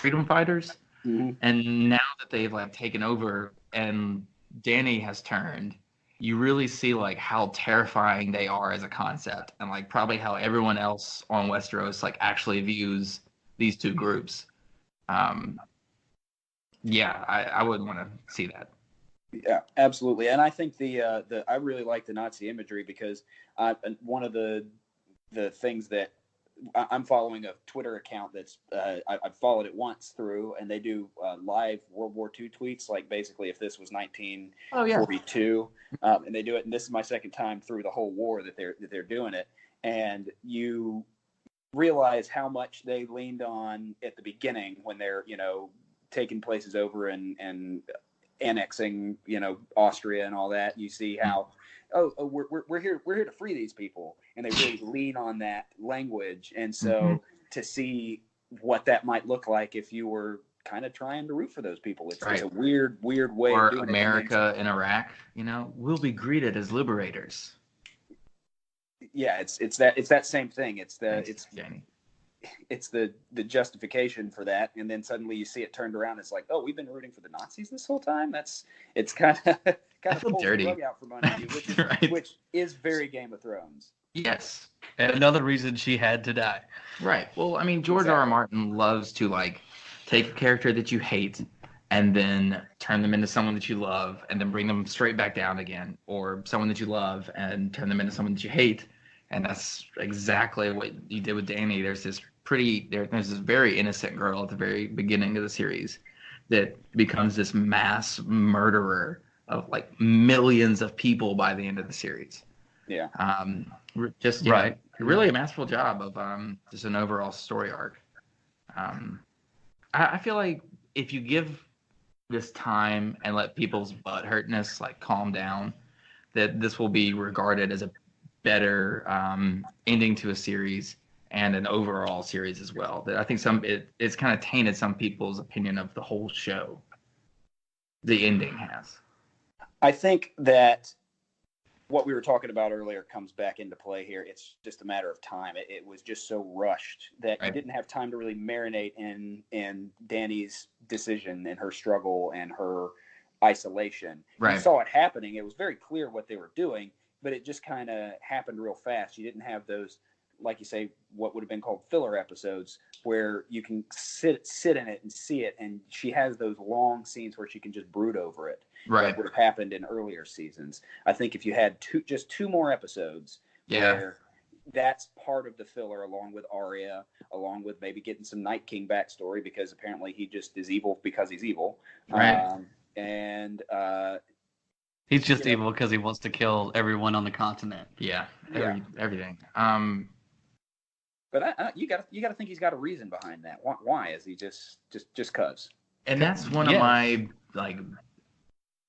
freedom fighters. Mm-hmm. And now that they've like taken over and Dany has turned, you really see like how terrifying they are as a concept, and like probably how everyone else on Westeros like actually views these two groups. I wouldn't want to see that. Yeah, absolutely. And I think I really like the Nazi imagery because one of the things that I'm following a Twitter account that's I've followed it once through, and they do live World War II tweets, like basically if this was 1942, and they do it. And this is my second time through the whole war that they're doing it, and you realize how much they leaned on at the beginning when they're taking places over and annexing Austria and all that. You see how we're here to free these people, and they really lean on that language. And so to see what that might look like if you were kind of trying to root for those people, it's a weird way or of doing America in Iraq, we'll be greeted as liberators. Yeah, it's that same thing. Danny. It's the justification for that, and then suddenly you see it turned around. It's like, oh, we've been rooting for the Nazis this whole time. It's kind of pulls dirty. the rug out from under you, which is very Game of Thrones. Yes, and another reason she had to die. Right. Well, I mean, George R.R. Martin loves to like take a character that you hate and then turn them into someone that you love, and then bring them straight back down again, or someone that you love and turn them into someone that you hate. And that's exactly what you did with Dany. There's this very innocent girl at the very beginning of the series that becomes this mass murderer of like millions of people by the end of the series. Yeah. Really a masterful job of just an overall story arc. I feel like if you give this time and let people's butt hurtness like calm down, that this will be regarded as a better ending to a series and an overall series as well. That I think it's kind of tainted some people's opinion of the whole show. The ending has. I think that what we were talking about earlier comes back into play here. It's just a matter of time. It was just so rushed that you didn't have time to really marinate in Dany's decision and her struggle and her isolation. Right. You saw it happening. It was very clear what they were doing, but it just kind of happened real fast. You didn't have those, like you say, what would have been called filler episodes where you can sit in it and see it. And she has those long scenes where she can just brood over it. Right. That would have happened in earlier seasons. I think if you had just two more episodes where that's part of the filler, along with Arya, along with maybe getting some Night King backstory, because apparently he just is evil because he's evil. Right. He's just evil because he wants to kill everyone on the continent. Yeah. Everything. But you got to think he's got a reason behind that. Why is he just cause? And that's one of my like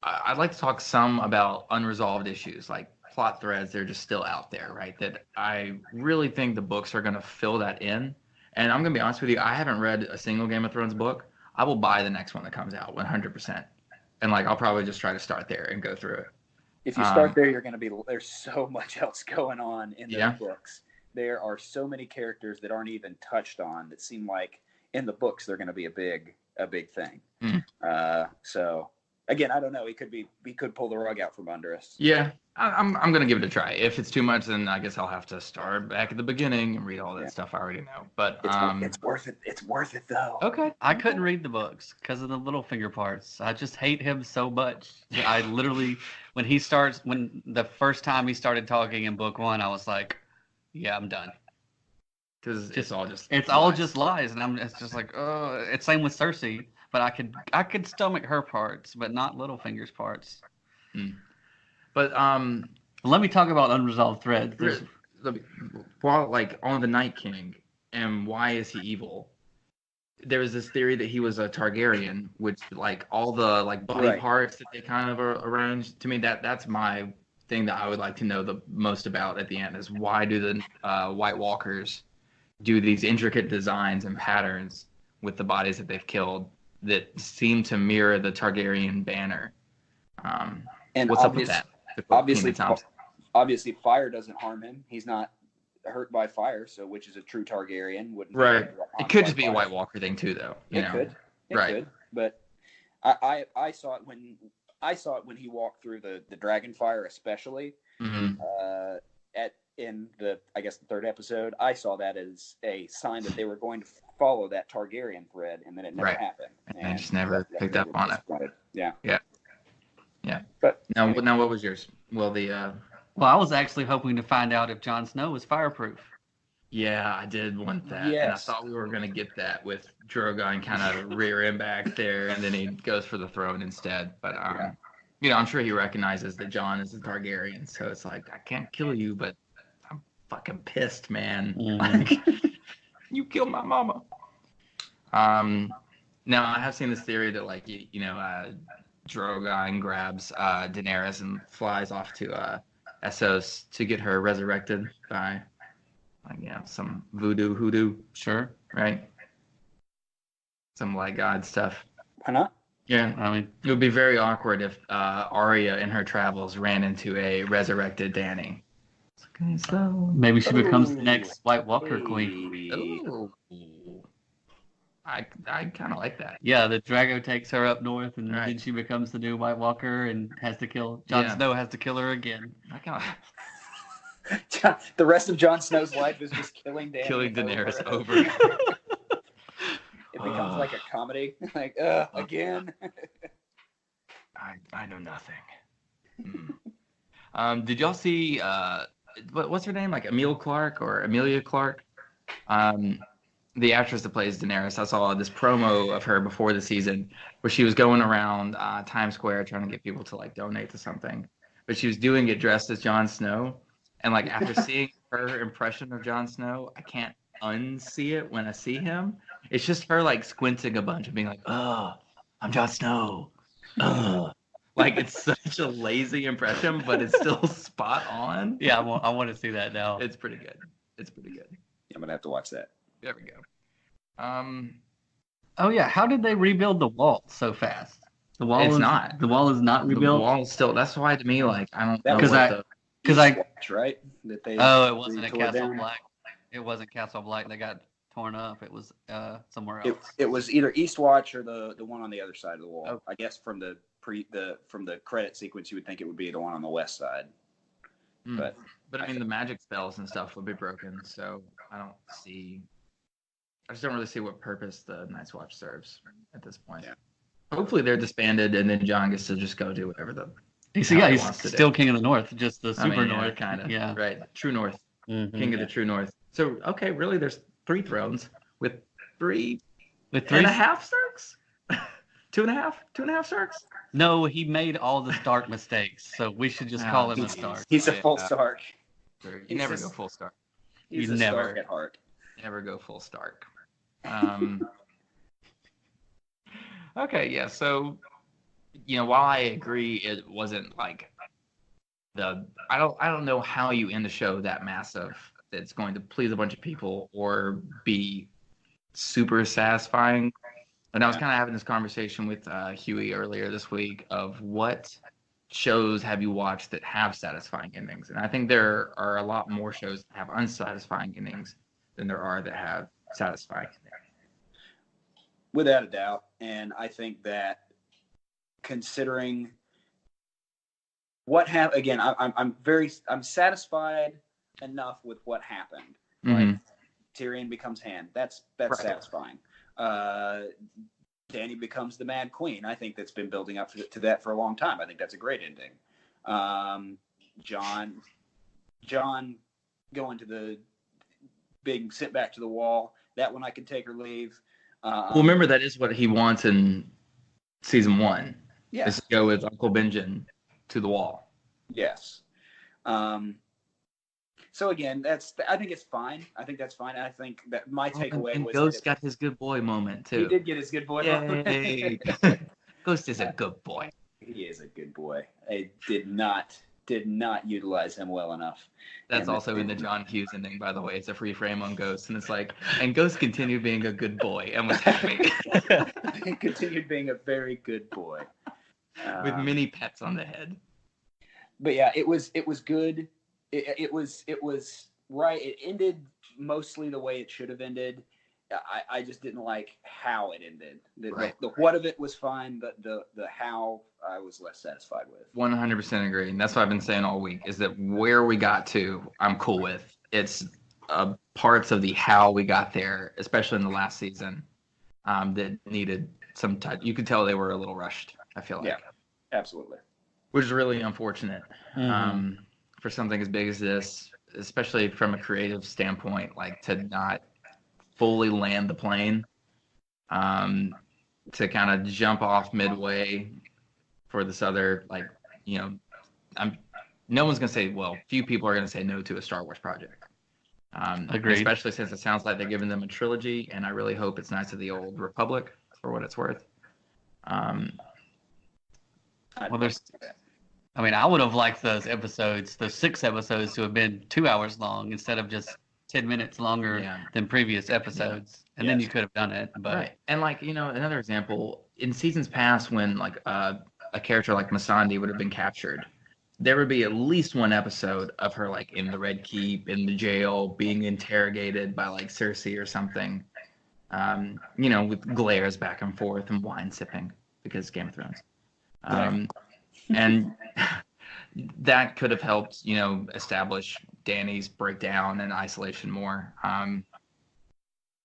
I'd like to talk some about unresolved issues, like plot threads that are just still out there, right? That I really think the books are going to fill that in. And I'm going to be honest with you, I haven't read a single Game of Thrones book. I will buy the next one that comes out 100%. And like I'll probably just try to start there and go through it. If you start there, you're going to be. There's so much else going on in those books. There are so many characters that aren't even touched on that seem like in the books they're going to be a big thing. So again, I don't know. He could pull the rug out from under us. Yeah, I'm going to give it a try. If it's too much, then I guess I'll have to start back at the beginning and read all that stuff I already know. But it's worth it. It's worth it though. Okay. I couldn't read the books because of the Littlefinger parts. I just hate him so much. I literally, when the first time he started talking in book 1, I was like, yeah, I'm done. Because it's all just lies, and it's just like, oh, it's same with Cersei. But I could stomach her parts, but not Littlefinger's parts. But let me talk about unresolved threads. While like on the Night King and why is he evil? There was this theory that he was a Targaryen, which like all the like body parts that they kind of arranged. To me, that's my thing that I would like to know the most about at the end is why do the White Walkers do these intricate designs and patterns with the bodies that they've killed that seem to mirror the Targaryen banner. And what's up with that? Obviously, fire doesn't harm him. He's not hurt by fire, so which is a true Targaryen wouldn't. Right. It could just be a White Walker thing too, though. It could. But I saw it when he walked through the dragon fire, especially. In the third episode, I saw that as a sign that they were going to follow that Targaryen thread, and then it never happened. And I just never picked up on it. Yeah. But now what was yours? Well, I was actually hoping to find out if Jon Snow was fireproof. Yeah, I did want that, and I thought we were gonna get that with Drogon kind of rear him back there, and then he goes for the throne instead. But I'm sure he recognizes that Jon is a Targaryen, so it's like I can't kill you, but I'm fucking pissed, man. Like, you killed my mama. Now I have seen this theory that like Drogon grabs Daenerys and flies off to Essos to get her resurrected by some voodoo hoodoo. Sure. Right. Some like God stuff. Why not? Yeah, I mean, it would be very awkward if Arya in her travels ran into a resurrected Dany. Okay, so maybe she becomes the next White Walker queen. Ooh. I kind of like that. Yeah, the Drago takes her up north, and then she becomes the new White Walker and has to kill Jon Snow. Has to kill her again. The rest of Jon Snow's life is just killing Daenerys over. It becomes like a comedy, like again. I know nothing. Did y'all see what's her name? Like Emilia Clarke? The actress that plays Daenerys. I saw this promo of her before the season where she was going around Times Square trying to get people to like donate to something, but she was doing it dressed as Jon Snow. And like after seeing her impression of Jon Snow, I can't unsee it when I see him. It's just her like squinting a bunch and being like, "Oh, I'm Jon Snow." Like it's such a lazy impression, but it's still spot on. Yeah, I want to see that now. It's pretty good. Yeah, I'm gonna have to watch that. There we go. Oh yeah, how did they rebuild the wall so fast? The wall is not rebuilt. The wall is still. That's why to me, like I don't know. Right? That they. Oh, it wasn't a Castle Black. It wasn't Castle Black. They got torn up. It was somewhere else. It was either Eastwatch or the one on the other side of the wall. Oh. I guess from the credit sequence, you would think it would be the one on the west side. But I mean, the magic spells and stuff would be broken, so I just don't really see what purpose the Night's Watch serves at this point. Yeah. Hopefully they're disbanded, and then Jon gets to just go do whatever he's still King of the North, just the Super North, kind of. Yeah, right. True North, King of the True North. So okay, really, there's 3 thrones with three and a half Starks. 2.5 Starks. No, he made all the Stark mistakes, so we should just call him a Stark. He's a full Stark. You never go full Stark. He's a Stark at heart. Never go full Stark. Okay, yeah. So while I agree it wasn't like I don't know how you end a show that massive that's going to please a bunch of people or be super satisfying. And I was kind of having this conversation with Huey earlier this week of what shows have you watched that have satisfying endings? And I think there are a lot more shows that have unsatisfying endings than there are that have satisfying endings. Without a doubt. And I think that considering what happened, again, I'm satisfied enough with what happened. Mm-hmm. Like Tyrion becomes Hand. That's Right. satisfying. Dany becomes the Mad Queen. I think that's been building up to that for a long time. I think that's a great ending. John going to the big sit back to the wall. That one I could take or leave. Well, remember that is what he wants in season 1. Yeah. Is to go with Uncle Benjen to the wall. Yes. So again, I think it's fine. I think that's fine. I think that my takeaway and was Ghost got his good boy moment too. He did get his good boy moment. Yay. Ghost is a good boy. He is a good boy. I did not utilize him well enough. That's also in the John Hughes ending, by the way. It's a free frame on Ghost, and it's like, and Ghost continued being a good boy and was happy. He continued being a very good boy. With many pets on the head. But yeah, it was good. It was right. It ended mostly the way it should have ended. I just didn't like how it ended. The what of it was fine, but the how I was less satisfied with. 100% agree. And that's what I've been saying all week, is that where we got to, I'm cool with. It's parts of the how we got there, especially in the last season, that needed some touch. You could tell they were a little rushed, I feel like. Yeah, absolutely. Which is really unfortunate for something as big as this, especially from a creative standpoint, like to not fully land the plane, to kind of jump off midway for this other, like, no one's going to say, well, few people are going to say no to a Star Wars project. Agreed. Especially since it sounds like they're giving them a trilogy, and I really hope it's Knights of the Old Republic for what it's worth. I would have liked those 6 episodes, to have been 2 hours long instead of just 10 minutes longer than previous episodes. And then you could have done it. But right. And another example, in seasons past when a character like Missandei would have been captured, there would be at least one episode of her in the Red Keep, in the jail, being interrogated by Cersei or something. With glares back and forth and wine sipping because Game of Thrones. And that could have helped, establish Dany's breakdown and isolation more.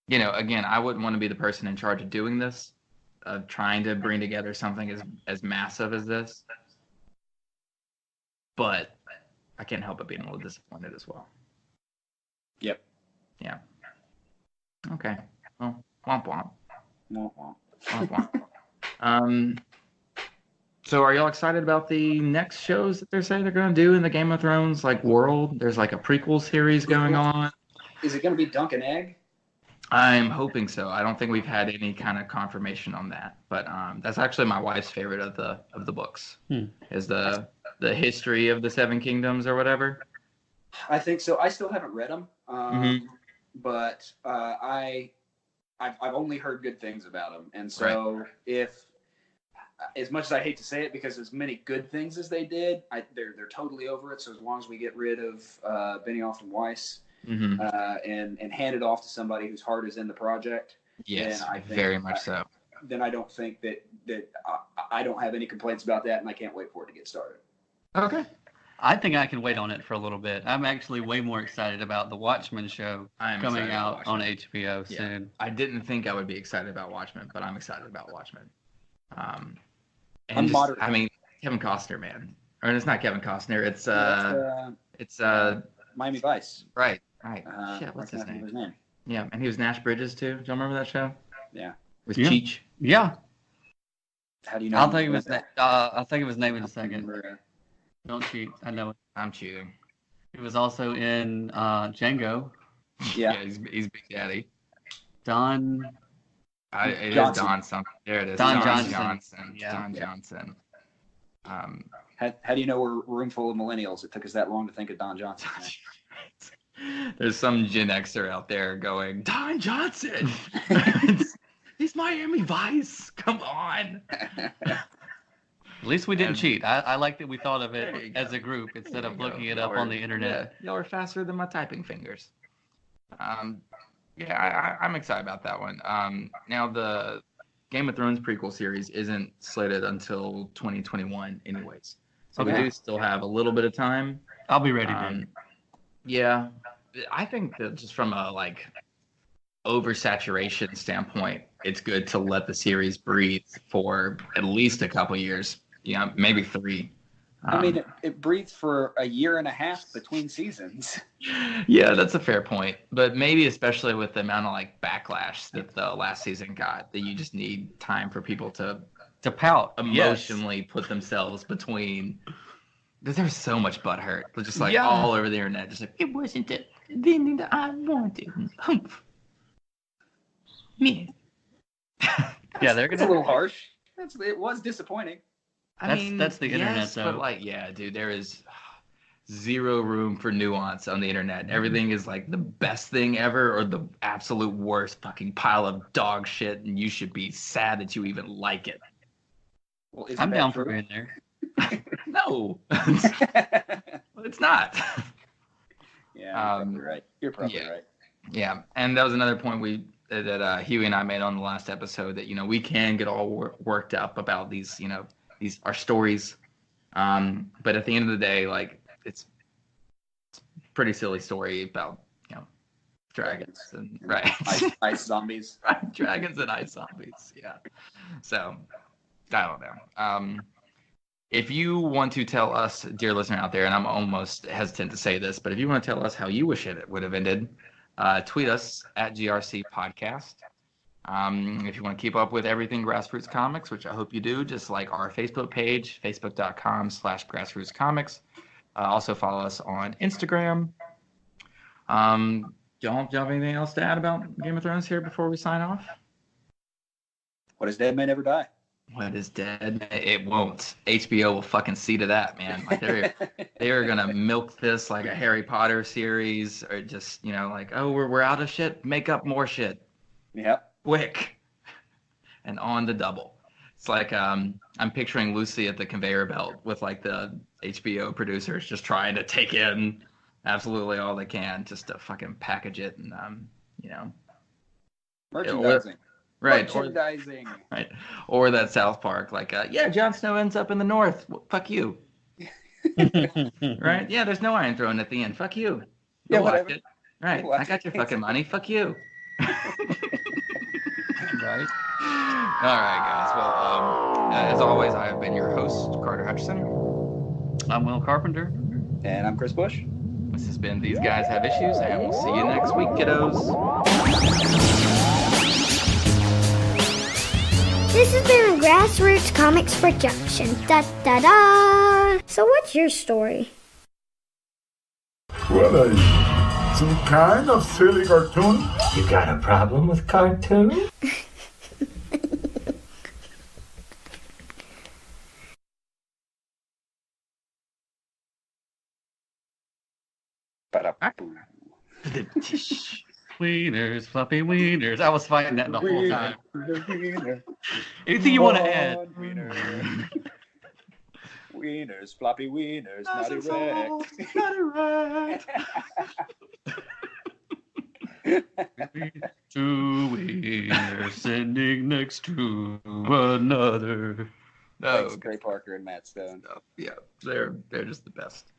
Again, I wouldn't want to be the person in charge of doing this, of trying to bring together something as massive as this. But I can't help but being a little disappointed as well. Yep. Yeah. Okay. Well, womp womp. Womp womp. Womp womp. So are y'all excited about the next shows that they're saying they're going to do in the Game of Thrones world? There's a prequel series going on. Is it going to be Dunk and Egg? I'm hoping so. I don't think we've had any kind of confirmation on that, but that's actually my wife's favorite of the books. Is the history of the Seven Kingdoms or whatever. I think so. I still haven't read them, but I've only heard good things about them, and so if, as much as I hate to say it, because as many good things as they did, they're totally over it. So as long as we get rid of Benioff and Weiss, and hand it off to somebody whose heart is in the project, yes, very much so. Then I don't think that I don't have any complaints about that, and I can't wait for it to get started. Okay. I think I can wait on it for a little bit. I'm actually way more excited about the Watchmen show coming out on HBO soon. I didn't think I would be excited about Watchmen, but I'm excited about Watchmen. Kevin Costner, man. Or it's not Kevin Costner. It's Miami Vice. Right. Shit, what's his name? Yeah, and he was Nash Bridges too. Do y'all remember that show? Yeah. With Cheech. Yeah. How do you know? I'll think of his name in a second. Don't cheat. I know it. I'm cheating. He was also in Django. Yeah. He's Big Daddy. Don. It is Don something. There it is. Don Johnson. Johnson. Yeah. Don Johnson. How do you know we're a room full of millennials? It took us that long to think of Don Johnson. There's some Gen Xer out there going, Don Johnson. He's Miami Vice. Come on. At least we didn't cheat. I like that we thought of it as a group instead of looking it up on the internet. Yeah, y'all are faster than my typing fingers. Yeah, I'm excited about that one. Now the Game of Thrones prequel series isn't slated until 2021 anyways. So we do still have a little bit of time. I'll be ready then. Yeah, I think that just from a oversaturation standpoint, it's good to let the series breathe for at least a couple years. Yeah, maybe 3. I mean, it breathes for a year and a half between seasons. Yeah, that's a fair point. But maybe especially with the amount of backlash that the last season got, that you just need time for people to pout, emotionally put themselves between. There's so much butthurt, just all over the internet, just it wasn't the ending that I wanted. Me. Yeah, they're It's a little harsh. It was disappointing. That's the internet, though. But dude, there is zero room for nuance on the internet. Everything is the best thing ever or the absolute worst fucking pile of dog shit, and you should be sad that you even like it. Well, I'm down for being there. No, it's not. Yeah, you're probably right. You're probably right. Yeah, and that was another point that Huey and I made on the last episode, that we can get all worked up about these these are stories, but at the end of the day, it's a pretty silly story about dragons and ice zombies. Right, dragons and ice zombies. Yeah, so I don't know. If you want to tell us, dear listener out there, and I'm almost hesitant to say this, but if you want to tell us how you wish it would have ended, tweet us at GRC Podcast. If you want to keep up with everything Grassroots Comics, which I hope you do, just like our Facebook page, facebook.com/Grassroots Comics. Also follow us on Instagram. Do y'all have anything else to add about Game of Thrones here before we sign off? What is dead may never die. What is dead? It won't. HBO will fucking see to that, man. They are gonna milk this like a Harry Potter series, or just oh, we're out of shit. Make up more shit. Yep. Quick. And on the double. It's I'm picturing Lucy at the conveyor belt with the HBO producers just trying to take in absolutely all they can just to fucking package it and merchandising. Right. Merchandising. Right. Or that South Park, Jon Snow ends up in the north. Fuck you. Right? Yeah, there's no Iron Throne at the end. Fuck you. Yeah, watch whatever. it. Right. I got your fucking money. Fuck you. Right. All right, guys. Well, as always, I have been your host, Carter Hutchison. I'm Will Carpenter. And I'm Chris Bush. This has been These Guys Have Issues, and we'll see you next week, kiddos. This has been a Grassroots Comics production. Da da da. So what's your story? What some kind of silly cartoon? You got a problem with cartoons? Wieners, fluffy wieners. I was fighting that the whole time. Anything you want to add? Wieners, floppy wieners, not erect. Not erect. Two wieners sitting next to another. Thanks, Trey Parker and Matt Stone. Yeah, they're just the best.